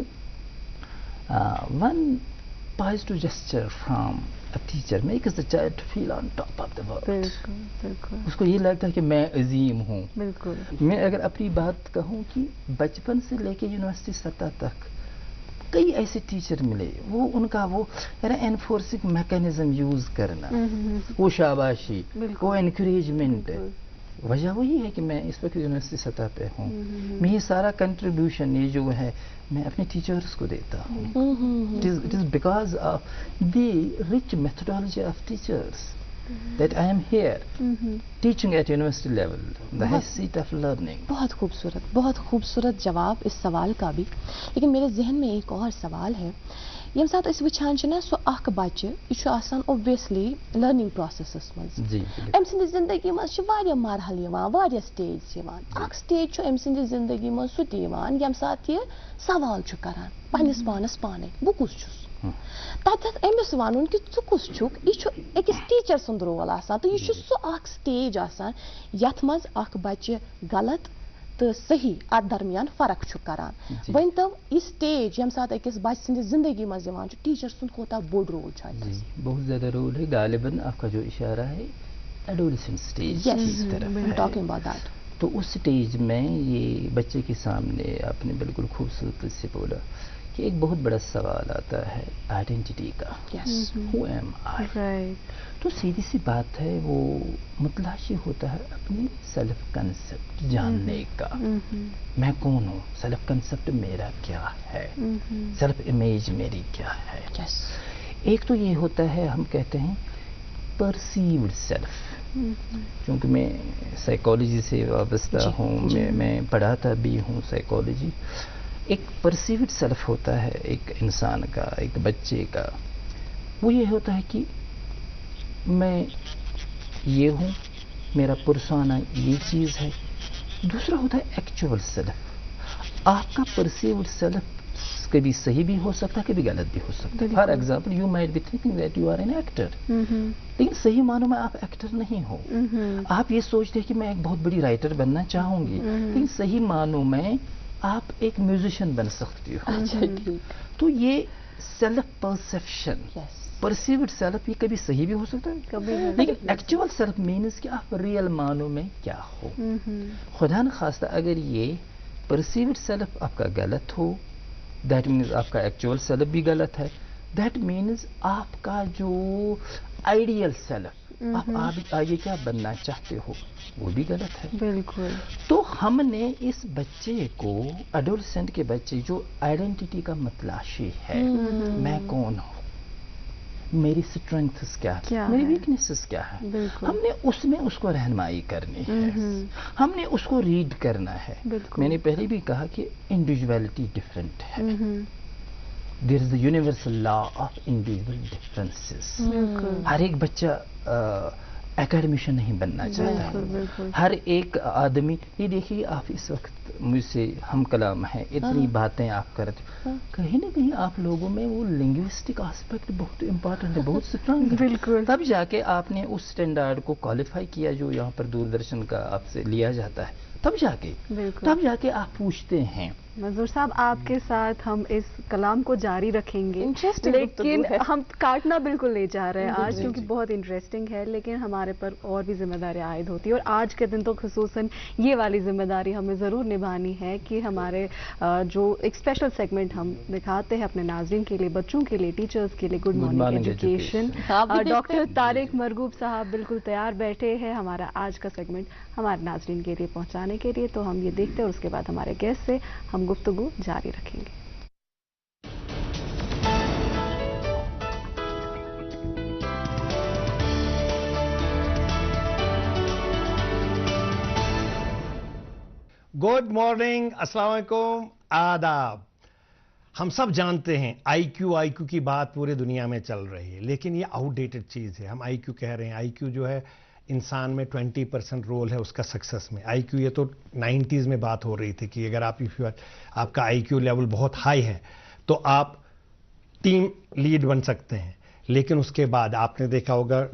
one positive gesture from a teacher makes the child to feel on top of the world. उसको ये लगता है कि मैं अजीम हूँ। मैं अगर अपनी बात कहूँ कि बचपन से लेके यूनिवर्सिटी सतह तक कई ऐसे टीचर मिले, वो उनका वो एनफोर्सिंग मैकेनिज्म यूज करना, वो शाबाशी, वो एनकरेजमेंट, वजह वही है कि मैं इस वक्त यूनिवर्सिटी सतह पे हूँ। मैं ये सारा कंट्रीब्यूशन ये जो है मैं अपने टीचर्स को देता हूँ। It is because of the rich methodology of teachers that I am here teaching at university level, the high seat of learning. बहुत खूबसूरत जवाब इस सवाल का भी। लेकिन मेरे जहन में एक और सवाल है, یم سات اس وچھان چھنا سو اخ بچہ یہ چھُ آسان اوبویسلی لرننگ پروسیسس مز جی ام سندس زندگی مز واریاہ مرحل یوان واریاہ سٹیج یوان اخ سٹیج چھُ ام سندس زندگی مز سُہ تہِ یوان یم سات یہ سوال چھُ کران پننس پانس پانے بہ کس چھُس تتھ امس ون کہ ژٕ کس چھُکھ یہ چھُ أکِس ٹیچر سُنٛد رول آسان تو یہ چھُ سُہ اکھ سٹیج آسان یتھ مز اکھ بچہ غلط تو صحیح ات درمیان فرق چھُ کران ون تو یہ سٹیج یم سات أکِس بچہ سندس زندگی مز یوان چھُ ٹیچر سُنٛد کوتاہ بوٚڑ رول چھُ اتھ جی بہت زیادہ رول ہے غالباً آپ کا جو اشارہ ہے ایڈولسنٹ سٹیج کی طرف ہے ٹاکنگ اباؤٹ دیٹ تو اس سٹیج میں یہ بچے کے سامنے آپ نے بالکل خوبصورتی سے بولا کہ ایک بہت بڑا سوال آتا ہے آئیڈینٹی کا ہو ایم آئی تو سیدھی سی بات ہے وہ متلاشی ہوتا ہے اپنی سیلف کنسپٹ جاننے کا میں کون ہوں سیلف کنسپٹ میرا کیا ہے سیلف امیج میری کیا ہے ایک تو یہ ہوتا ہے ہم کہتے ہیں پرسیوڈ سیلف چونکہ میں سائیکالوجی سے وابستہ ہوں میں پڑھاتا بھی ہوں سائیکالوجی ایک پرسیوڈ سیلف ہوتا ہے ایک انسان کا ایک بچے کا وہ یہ ہوتا ہے کہ میں یہ ہوں میرا پرسونا یہ چیز ہے دوسرا ہوتا ہے ایکچوئل سیلف آپ کا پرسیوڈ سیلف کبھی صحیح بھی ہو سکتا ہے کبھی غلط بھی ہو سکتا ہے for example you might be thinking that you are an actor لیکن صحیح معنوں میں آپ ایکٹر نہیں ہو آپ یہ سوچتے ہیں کہ میں ایک بہت بڑی رائٹر بننا چاہوں گی لیکن صحیح معنوں میں آپ ایک میوزیشین بن سکتی ہو تو یہ سیلف پرسیپشن پرسیوڈ سیلف یہ کبھی صحیح بھی ہو سکتا ہے لیکن ایکچوئل سیلف مینس کہ آپ ریئل معنوں میں کیا ہو خدا نخواستہ اگر یہ پرسیوڈ سیلف آپ کا غلط ہو دیٹ مینز آپ کا ایکچوئل سیلف بھی غلط ہے دیٹ مینز آپ کا جو آئیڈیل سیلف آپ آگے کیا بننا چاہتے ہو وہ بھی غلط ہے بالکل تو ہم نے اس بچے کو ایڈولسنٹ کے بچے جو آئیڈینٹی کا متلاشی ہے میں کون ہوں میری اسٹرینگتھس کیا ہے میری ویکنیسز کیا ہے ہم نے اس میں اس کو رہنمائی کرنی ہے ہم نے اس کو ریڈ کرنا ہے میں نے پہلے بھی کہا کہ انڈیویجویلٹی ڈفرینٹ ہے there is the universal law of individual differences ہر ایک بچہ اکیڈمیشین نہیں بننا چاہتا ہے ہر ایک آدمی یہ دیکھیے آپ اس وقت مجھ سے ہم کلام ہیں اتنی باتیں آپ کرتے کہیں نہ کہیں آپ لوگوں میں وہ لنگوسٹک آسپیکٹ بہت امپورٹنٹ ہے بہت اسٹرانگ ہے بالکل تب جا کے آپ نے اس اسٹینڈرڈ کو کوالیفائی کیا جو یہاں پر دوردرشن کا آپ سے لیا جاتا ہے تب جا کے آپ پوچھتے ہیں منظور صاحب آپ کے ساتھ ہم اس کلام کو جاری رکھیں گے لیکن ہم کاٹنا بالکل لے جا رہے ہیں آج کیونکہ بہت انٹرسٹنگ ہے لیکن ہمارے پر اور بھی ذمہ داری عائد ہوتی ہے اور آج کے دن تو خصوصاً یہ والی ذمہ داری ہمیں ضرور نبھانی ہے کہ ہمارے جو ایک اسپیشل سیگمنٹ ہم دکھاتے ہیں اپنے ناظرین کے لیے بچوں کے لیے ٹیچرز کے لیے good morning education doctor Tariq Marghoob صاحب بالکل تیار بیٹھے ہیں ہمارا آج کا سیگمنٹ ہمارے ناظرین کے لیے پہنچانے کے لیے تو ہم یہ دیکھتے ہیں اور اس کے بعد ہمارے گیسٹ سے ہم گفتگو جاری رکھیں گے گڈ مارننگ السلام علیکم آداب ہم سب جانتے ہیں آئی کیو کی بات پورے دنیا میں چل رہی ہے لیکن یہ آؤٹ ڈیٹڈ چیز ہے ہم آئی کیو کہہ رہے ہیں آئی کیو جو ہے انسان میں 20% رول ہے اس کا سکسس میں آئی کیو یہ تو 90s میں بات ہو رہی تھی کہ اگر آپ کا آئی کیو لیول بہت ہائی ہے تو آپ ٹیم لیڈ بن سکتے ہیں لیکن اس کے بعد آپ نے دیکھا ہوگا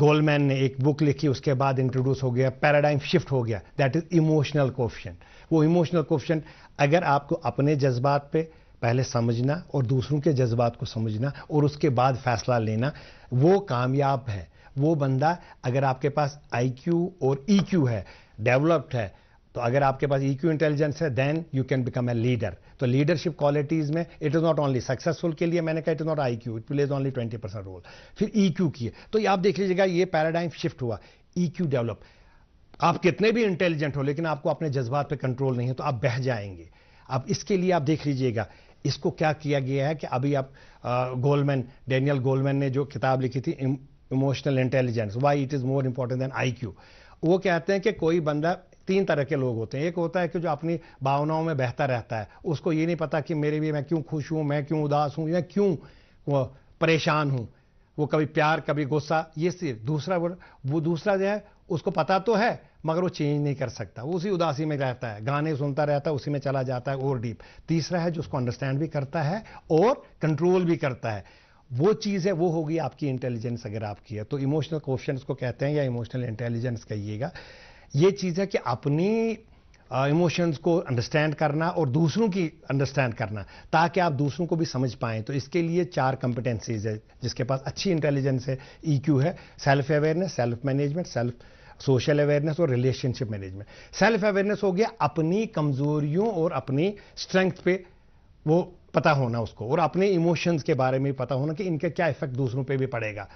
گولمین نے ایک بک لکھی اس کے بعد انٹروڈیوس ہو گیا پیراڈائم شفٹ ہو گیا دیٹ از ایموشنل کوفیشنٹ وہ ایموشنل کوفیشنٹ اگر آپ کو اپنے جذبات پہ پہلے سمجھنا اور دوسروں کے جذبات کو سمجھنا اور اس کے بعد فیصلہ لینا وہ کامیاب ہے وہ بندہ اگر آپ کے پاس آئی کیو اور ای کیو ہے ڈیولپڈ ہے تو اگر آپ کے پاس ای کیو انٹیلیجنس ہے then you can become a leader تو لیڈرشپ کوالٹیز میں it is not only successful کے لیے میں نے کہا it is not I Q it plays only 20% role پھر ای کیو کی ہے تو یہ آپ دیکھ لیجیے گا یہ پیراڈائم شفٹ ہوا ای کیو ڈیولپ آپ کتنے بھی انٹیلیجنٹ ہو لیکن آپ کو اپنے جذبات پہ کنٹرول نہیں ہے تو آپ بہہ جائیں گے اب اس کے لیے آپ دیکھ لیجیے گا اس کو کیا کیا گیا ہے کہ ابھی آپ ڈینیل گولمین نے جو کتاب لکھی تھی emotional intelligence why it is more important than I Q وہ کہتے ہیں کہ کوئی بندہ तीन तरह के लोग होते हैं। एक होता है कि जो अपनी भावनाओं में बहता रहता है, उसको ये नहीं पता कि मेरे भी मैं क्यों खुश हूं, मैं क्यों उदास हूं या क्यों परेशान हूं, वो कभी प्यार कभी गुस्सा, ये सिर्फ दूसरा वो दूसरा जो है उसको पता तो है मगर वो चेंज नहीं कर सकता, वो उसी उदासी में रहता है, गाने सुनता रहता है, उसी में चला जाता है और डीप। तीसरा है जो उसको अंडरस्टैंड भी करता है और कंट्रोल भी करता है, वो चीज़ है, वो होगी आपकी इंटेलिजेंस अगर आपकी है। तो इमोशनल क्वेश्चंस को कहते हैं या इमोशनल इंटेलिजेंस कहिएगा। ये चीज़ है कि अपनी इमोशंस को अंडरस्टैंड करना और दूसरों की अंडरस्टैंड करना, ताकि आप दूसरों को भी समझ पाएं। तो इसके लिए 4 कंपिटेंसीज है, जिसके पास अच्छी इंटेलिजेंस है, EQ है, self awareness, self management, self social awareness और रिलेशनशिप मैनेजमेंट। सेल्फ अवेयरनेस हो गया अपनी कमजोरियों और अपनी स्ट्रेंथ पे वो पता होना उसको, और अपने इमोशंस के बारे में पता होना कि इनका क्या इफेक्ट दूसरों पे भी पड़ेगा।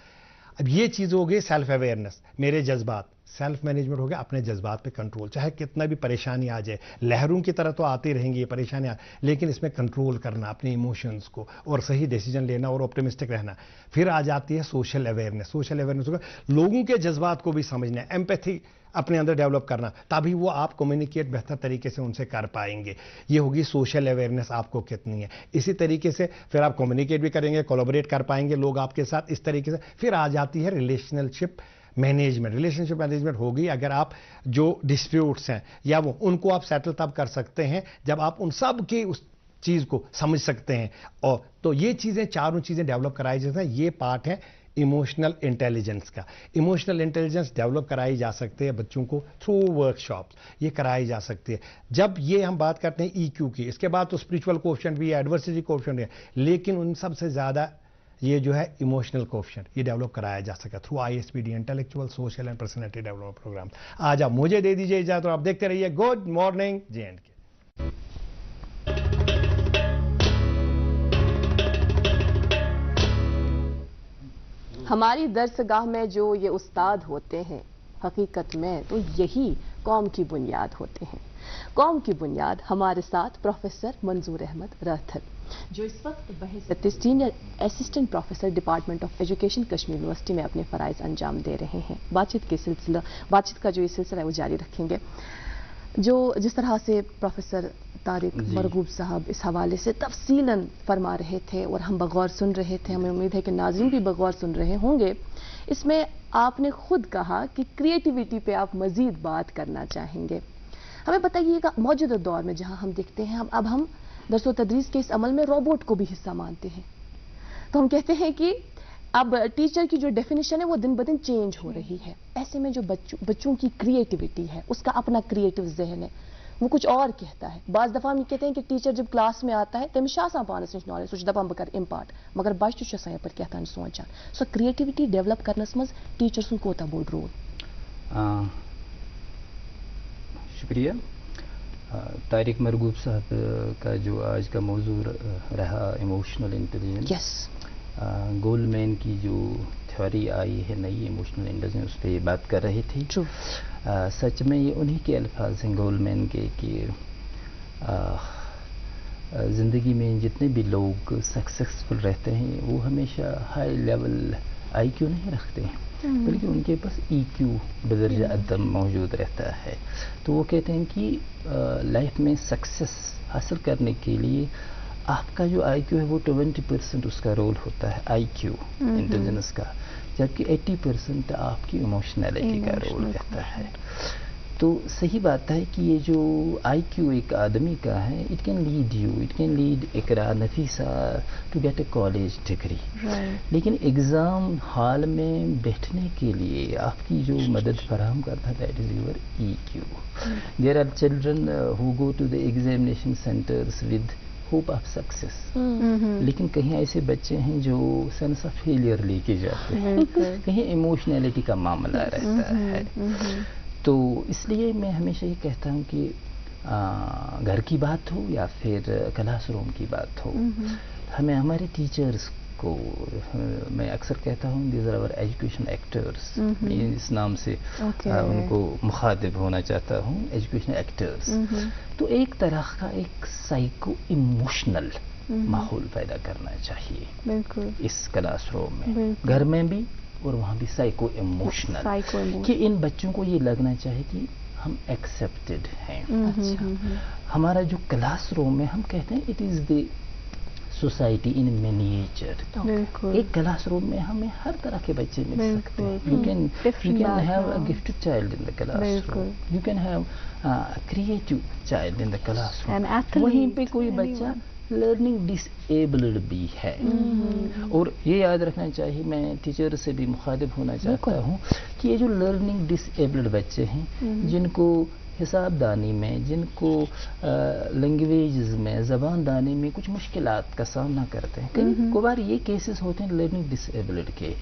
अब ये चीज हो गई सेल्फ अवेयरनेस, मेरे जज्बात। सेल्फ मैनेजमेंट हो गया अपने जज्बात पे कंट्रोल, चाहे कितना भी परेशानी आ जाए, लहरों की तरह तो आती रहेंगी ये परेशानियां, लेकिन इसमें कंट्रोल करना अपने इमोशंस को और सही डिसीजन लेना और ऑप्टिमिस्टिक रहना। फिर आ जाती है सोशल अवेयरनेस। सोशल अवेयरनेस होगा लोगों के जज्बात को भी समझना, एम्पैथी अपने अंदर डेवलप करना, तभी वो आप कम्युनिकेट बेहतर तरीके से उनसे कर पाएंगे। ये होगी सोशल अवेयरनेस आपको कितनी है। इसी तरीके से फिर आप कम्युनिकेट भी करेंगे, कोलैबोरेट कर पाएंगे लोग आपके साथ, इस तरीके से। फिर आ जाती है रिलेशनशिप मैनेजमेंट। रिलेशनशिप मैनेजमेंट होगी अगर आप जो डिस्प्यूट्स हैं या वो उनको आप सेटल तब कर सकते हैं जब आप उन सब की उस चीज को समझ सकते हैं। और तो ये चीजें, चारों चीजें डेवलप कराई जाती हैं। ये पार्ट है इमोशनल इंटेलिजेंस का। इमोशनल इंटेलिजेंस डेवलप कराई जा सकती है बच्चों को थ्रू वर्कशॉप्स, ये कराई जा सकती है। जब ये हम बात करते हैं EQ की, इसके बाद तो स्पिरिचुअल कोएफिशिएंट भी है, एडवर्सिटी कोएफिशिएंट है, लेकिन उन सबसे ज्यादा ये जो है इमोशनल कोएफिशिएंट, ये डेवलप कराया जा सका through ISPD, intellectual social and personality development program. आज आप मुझे दे दीजिए इजाजत, तो आप देखते रहिए गुड मॉर्निंग J&K। हमारी दरसगाह में जो ये उस्ताद होते हैं, हकीकत में तो यही कौम की बुनियाद होते हैं। कौम की बुनियाद हमारे साथ प्रोफेसर मंजूर अहमद राथर, जो इस वक्त बहसत senior assistant professor department of education Kashmir university में अपने फ़राइज़ अंजाम दे रहे हैं। बातचीत का जो ये सिलसिला है वो जारी रखेंगे। जो जिस तरह से प्रोफेसर तारिक मरगूब साहब इस हवाले से तफसीलन फरमा रहे थे और हम बगौर सुन रहे थे, हमें उम्मीद है कि नाज़रीन भी बगौर सुन रहे होंगे। इसमें आपने खुद कहा कि क्रिएटिविटी पे आप मज़ीद बात करना चाहेंगे। हमें बताइएगा, मौजूदा दौर में जहां हम देखते हैं अब हम दरस व तदरीस के इस अमल में रोबोट को भी हिस्सा मानते हैं, तो हम कहते हैं कि अब टीचर की जो डेफिनेशन है वो दिन ब दिन चेंज हो रही है। ऐसे में जो बच्चों की क्रिएटिविटी है, उसका अपना क्रिएटिव जहन है, वो कुछ और कहता है। बाज़ दफ़ा हम कहते हैं कि टीचर जब क्लास में आता है तमिस पानस नश नॉलेज सह दपान बह कर इम्पार्ट, मगर बच्चे पे क्या सोचान। सो क्रिएटिविटी डेवलप करनस मज टीचर सुन कोता बोड़ रोल। शुक्रिया। तारिक मरगूब साहब का जो आज का मौजू रहा इमोशनल इंटेलिजेंस, गोल्डमैन की जो थ्योरी आई है नई इमोशनल इंटेलिजेंस, उस पर बात कर रहे थे। सच में ये उन्हीं के अल्फाज हैं गोल्डमैन के कि ज़िंदगी में जितने भी लोग सक्सेसफुल रहते हैं वो हमेशा हाई लेवल IQ नहीं रखते हैं, बल्कि उनके पास EQ बदर्जा अदम मौजूद रहता है। तो वो कहते हैं कि लाइफ में सक्सेस हासिल करने के लिए आपका जो IQ है वो 20% उसका रोल होता है IQ इंटेलिजेंस का, जबकि 80% आपकी इमोशनैलिटी का रोल रहता है। तो सही बात है कि ये जो IQ एक आदमी का है, it can lead you, it can lead Iqra Nafisa to get a college degree, लेकिन एग्ज़ाम हॉल में बैठने के लिए आपकी जो मदद फराहम करता है that is your EQ। There are children who go to the examination centres with hope of success, लेकिन कहीं ऐसे बच्चे हैं जो सेंस ऑफ फेलियर लेके जाते हैं, कहीं इमोशनैलिटी का मामला रहता है। तो इसलिए मैं हमेशा ये कहता हूँ कि घर की बात हो या फिर क्लासरूम की बात हो, हमें हमारे टीचर्स को, मैं अक्सर कहता हूँ these are our education actors, इस नाम से उनको मुखातिब होना चाहता हूँ, एजुकेशन एक्टर्स। तो एक तरह का एक साइको इमोशनल माहौल पैदा करना चाहिए बिल्कुल इस क्लासरूम में, घर में भी और वहाँ भी साइको इमोशनल, कि इन बच्चों को ये लगना चाहिए कि ہم ایکسیپٹڈ ہیں. ہمارا جو کلاس روم میں ہم کہتے ہیں it is the society in miniature. ایک کلاس روم میں ہمیں ہر طرح کے بچے مل سکتے ہیں. You can have a gifted child in the class room, you can have creative child in the class room. وہیں پہ کوئی بچہ لرننگ ڈس ایبلڈ بھی ہے. اور یہ یاد رکھنا چاہیے, میں ٹیچر سے بھی مخاطب ہونا چاہتا ہوں کہ یہ جو لرننگ ڈس ایبلڈ بچے ہیں جن کو حساب دانی میں, جن کو لینگویجز میں, زبان دانی میں کچھ مشکلات کا سامنا کرتے ہیں, کئی بار یہ کیسز ہوتے ہیں لرننگ ڈس ایبلڈ کے,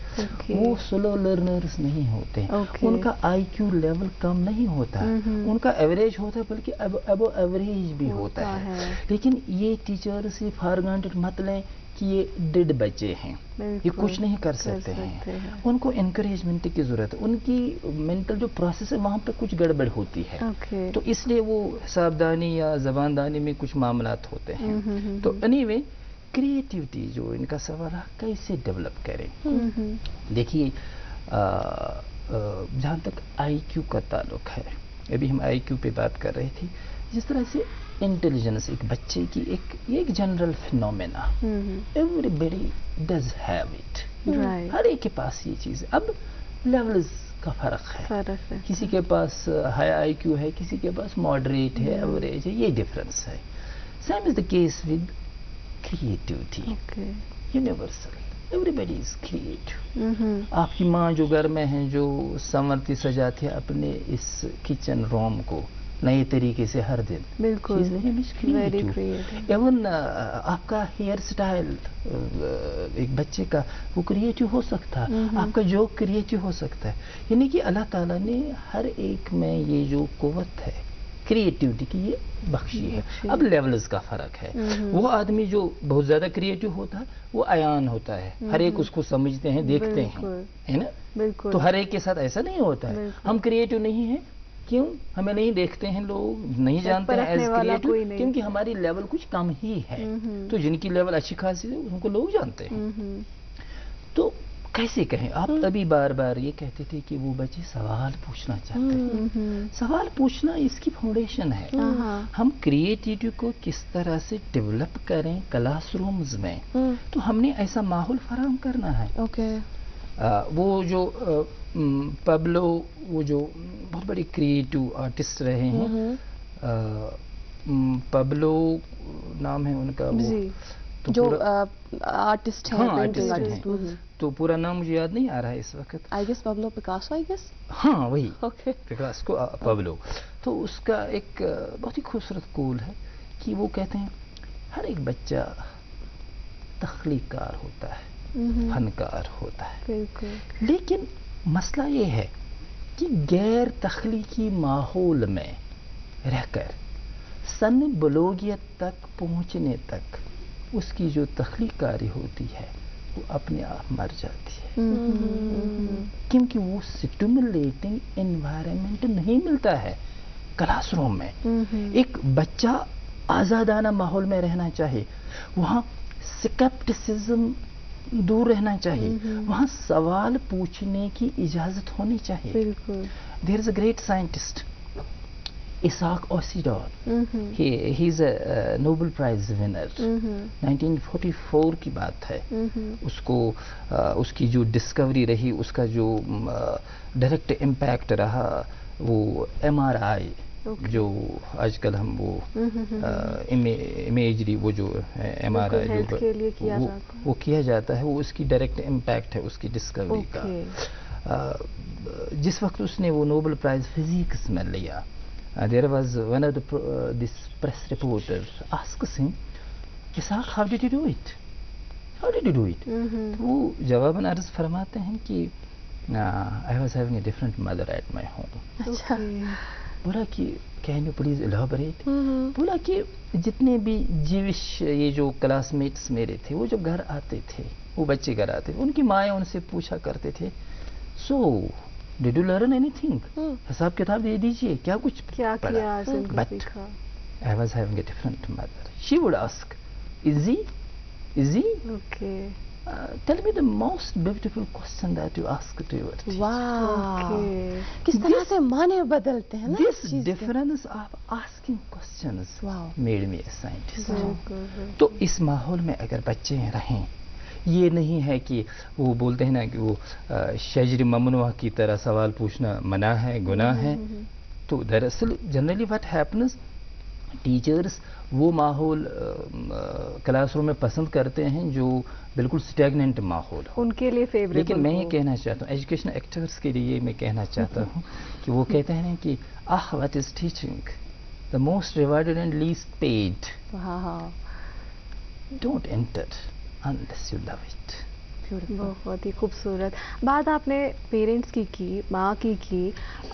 وہ سلو لرنرز نہیں ہوتے, ان کا آئی کیو لیول کم نہیں ہوتا, ان کا ایوریج ہوتا ہے بلکہ ابو ایوریج بھی ہوتا ہے. لیکن یہ ٹیچر سے فار گرانٹڈ مت لیں کہ یہ ڈیڈ بچے ہیں, یہ کچھ نہیں کر سکتے ہیں. ان کو انکریجمنٹ کی ضرورت ہے, ان کی مینٹل جو پروسیس ہے وہاں پہ کچھ گڑبڑ ہوتی ہے, تو اس لیے وہ حساب دانی یا زبان دانی میں کچھ معاملات ہوتے ہیں. تو اینی وے کریٹیوٹی جو ان کا سوال ہے کیسے ڈیولپ کریں. دیکھیے جہاں تک آئی کیو کا تعلق ہے, ابھی ہم آئی کیو پہ بات کر رہے تھے, جس طرح سے انٹیلیجنس ایک بچے کی ایک general phenomena, everybody does have it, ہر ایک کے پاس یہ چیز ہے. اب لیولز کا فرق ہے, کسی کے پاس ہائی آئی کیو ہے, کسی کے پاس ماڈریٹ ہے, ایوریج ہے, یہ ڈفرینس ہے. Same is the case with creativity, universal, everybody is creative. آپ کی ماں جو گھر میں ہیں, جو سنورتی سجاتی ہے اپنے اس کچن روم کو نئے طریقے سے ہر دن, بالکل ایون آپ کا ہیئر سٹائل ایک بچے کا وہ کریٹو ہو سکتا ہے, آپ کا جوک کریٹو ہو سکتا ہے. یعنی کہ اللہ تعالیٰ نے ہر ایک میں یہ جو قوت ہے کریٹیوٹی کی یہ بخشی ہے. اب لیولز کا فرق ہے, وہ آدمی جو بہت زیادہ کریٹو ہوتا ہے وہ عیان ہوتا ہے, ہر ایک اس کو سمجھتے ہیں, دیکھتے ہیں, ہے نا. تو ہر ایک کے ساتھ ایسا نہیں ہوتا ہے. ہم کریٹو نہیں ہیں, کیوں؟ ہمیں نہیں دیکھتے ہیں لوگ, نہیں جانتے ہیں ایز کریٹو, کیونکہ ہماری لیول کچھ کم ہی ہے. تو جن کی لیول اچھی خاصی ہے ان کو لوگ جانتے ہیں. تو کیسے کہیں آپ ابھی بار بار یہ کہتے تھے کہ وہ بچے سوال پوچھنا چاہتے ہیں. سوال پوچھنا اس کی فاؤنڈیشن ہے. ہم کریٹیوٹی کو کس طرح سے ڈیولپ کریں کلاس رومز میں, تو ہم نے ایسا ماحول فراہم کرنا ہے. وہ جو پبلو, وہ جو بہت بڑے کریٹو آرٹسٹ رہے ہیں, پبلو نام ہے ان کا, جو آرٹسٹ ہیں, تو پورا نام مجھے یاد نہیں آ رہا ہے اس وقت. I guess Pablo Picasso, I guess, ہاں وہی پکاسو پبلو. تو اس کا ایک بہت ہی خوبصورت قول ہے کہ وہ کہتے ہیں ہر ایک بچہ تخلیق کار ہوتا ہے, فنکار ہوتا ہے, لیکن مسئلہ یہ ہے کہ غیر تخلیقی ماحول میں رہ کر سن بلوغیت تک پہنچنے تک اس کی جو تخلیق کاری ہوتی ہے وہ اپنے آپ مر جاتی ہے, کیونکہ وہ سٹیمولیٹنگ انوائرمنٹ نہیں ملتا ہے کلاس روم میں. ایک بچہ آزادانہ ماحول میں رہنا چاہیے, وہاں سکیپٹسزم دور رہنا چاہیے, وہاں سوال پوچھنے کی اجازت ہونی چاہیے. بالکل. There is a great scientist Isaac Isidor, he is a Nobel prize winner, 1944 کی بات ہے. اس کو اس کی جو ڈسکوری رہی, اس کا جو ڈائریکٹ امپیکٹ رہا, وہ ایم آر آئی جو آج کل ہم وہ امیجری, وہ جو ایم آر آئی جو وہ کیا جاتا ہے, وہ اس کی ڈائریکٹ امپیکٹ ہے اس کی ڈسکوری کا. جس وقت اس نے وہ نوبل پرائز فزکس میں لیا, there was one of this press reporter asks him, Isaac how did you do it, how did you do it. وہ جواباً عرض فرماتے ہیں کہ I was having a different mother at my home. بولا کہ کین یو پلیز الیبوریٹ. بولا کہ جتنے بھی جیوش یہ جو کلاس میٹس میرے تھے, وہ جب گھر آتے تھے, وہ بچے گھر آتے تھے, ان کی مائیں ان سے پوچھا کرتے تھے, so did you learn anything, حساب کتاب دے دیجیے, کیا کچھ پڑھا. But I was having a different mother. She would ask Izzy, Tell me the most beautiful question that you ask to your teacher. वाह, किस तरह से माने बदलते हैं ना This इस चीज़ के। difference of asking questions Wow. made me a scientist. तो इस माहौल में अगर बच्चे रहें, ये नहीं है कि वो बोलते हैं ना कि वो शजर ममनुआ की तरह सवाल पूछना मना है, गुनाह है। तो दरअसल जनरली व्हाट हैपन्स, टीचर्स वो माहौल क्लासरूम में पसंद करते हैं जो बिल्कुल स्टैग्नेंट माहौल हो, उनके लिए फेवरेबल। लेकिन मैं ये कहना चाहता हूँ एजुकेशन एक्टर्स के लिए, मैं कहना चाहता हूँ कि वो कहते हैं कि what is teaching, the most rewarded and least paid, don't enter unless you love it. बहुत ही खूबसूरत बात आपने पेरेंट्स की माँ की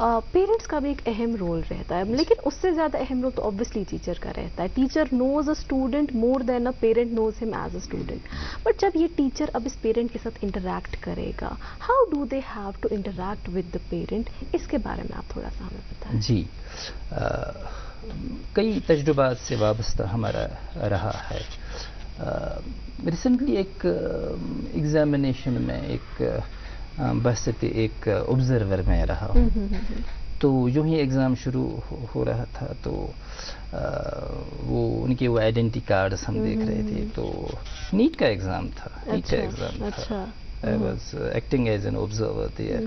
पेरेंट्स का भी एक अहम रोल रहता है, लेकिन उससे ज़्यादा अहम रोल तो ऑब्वियसली टीचर का रहता है। Teacher knows a student more than a parent knows him as a student. But जब ये टीचर अब इस पेरेंट के साथ इंटरैक्ट करेगा, how do they have to interact with the parent, इसके बारे में आप थोड़ा सा हमें बताएं। जी, कई तजुर्बात से वाबस्ता हमारा रहा है। रिसेंटली एक एग्जामिनेशन में एक बसते एक ऑब्जर्वर में रहा हूँ। तो जो ही एग्ज़ाम शुरू हो रहा था तो वो उनके वो आइडेंटिटी कार्ड्स हम देख रहे थे। तो नीट का एग्ज़ाम था, नीट का एग्ज़ाम था। I was acting as an observer there.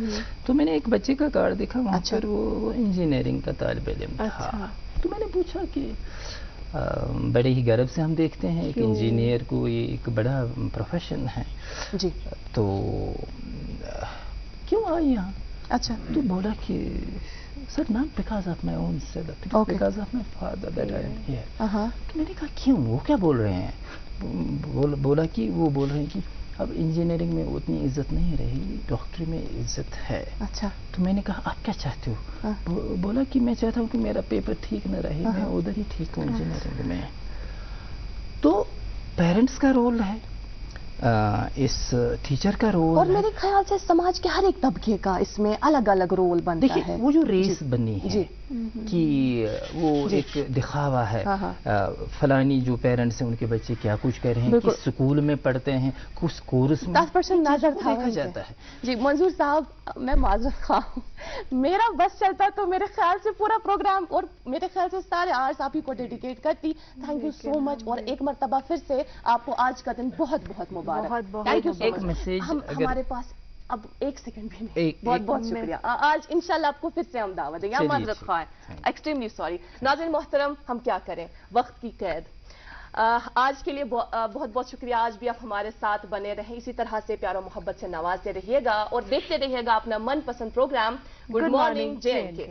तो मैंने एक बच्चे का कार्ड देखा, वहाँ पर वो इंजीनियरिंग का तालिब इल्म था। तो मैंने पूछा कि बड़े ही गर्व से हम देखते हैं एक इंजीनियर को, ये एक बड़ा प्रोफेशन है जी, तो क्यों आए यहाँ? अच्छा। तो बोला कि sir not because of my own self, because of my father that I am here. तो मैंने कहा क्यों, वो क्या बोल रहे हैं? बोला कि वो बोल रहे हैं कि अब इंजीनियरिंग में उतनी इज्जत नहीं रही, डॉक्टरी में इज्जत है। अच्छा। तो मैंने कहा आप क्या चाहते हो? बोला कि मैं चाहता हूँ कि मेरा पेपर ठीक न रहे, मैं उधर ही ठीक हूँ इंजीनियरिंग में। तो पेरेंट्स का रोल है, इस टीचर का रोल और है। मेरे ख्याल से समाज के हर एक तबके का इसमें अलग अलग रोल बनता है। देखिए वो जो रेस बनी है कि वो एक दिखावा है, फलानी जो पेरेंट्स हैं उनके बच्चे क्या कुछ कर रहे हैं, किस स्कूल में पढ़ते हैं, कुछ कोर्स में 10% नजर देखा जाता है। जी मंजूर साहब, मैं माजरत खां हूं, मेरा बस चलता तो मेरे ख्याल से पूरा प्रोग्राम और मेरे ख्याल से सारे आवर्स आप ही को डेडिकेट करती। थैंक यू सो मच, और एक मरतबा फिर से आपको आज का दिन बहुत बहुत मुबारक। Thank you so much. हमारे पास अब एक सेकंड भी नहीं। बहुत बहुत शुक्रिया। आज इंशाल्लाह आपको फिर से हम दावत देंगे। माजरत खां, एक्सट्रीमली सॉरी। नाज़रीन मोहतरम, हम क्या करें, वक्त की कैद। आज के लिए बहुत बहुत शुक्रिया। आज भी आप हमारे साथ बने रहें, इसी तरह से प्यार और मोहब्बत से नवाजते रहिएगा और देखते रहिएगा अपना मनपसंद प्रोग्राम गुड मॉर्निंग JNK।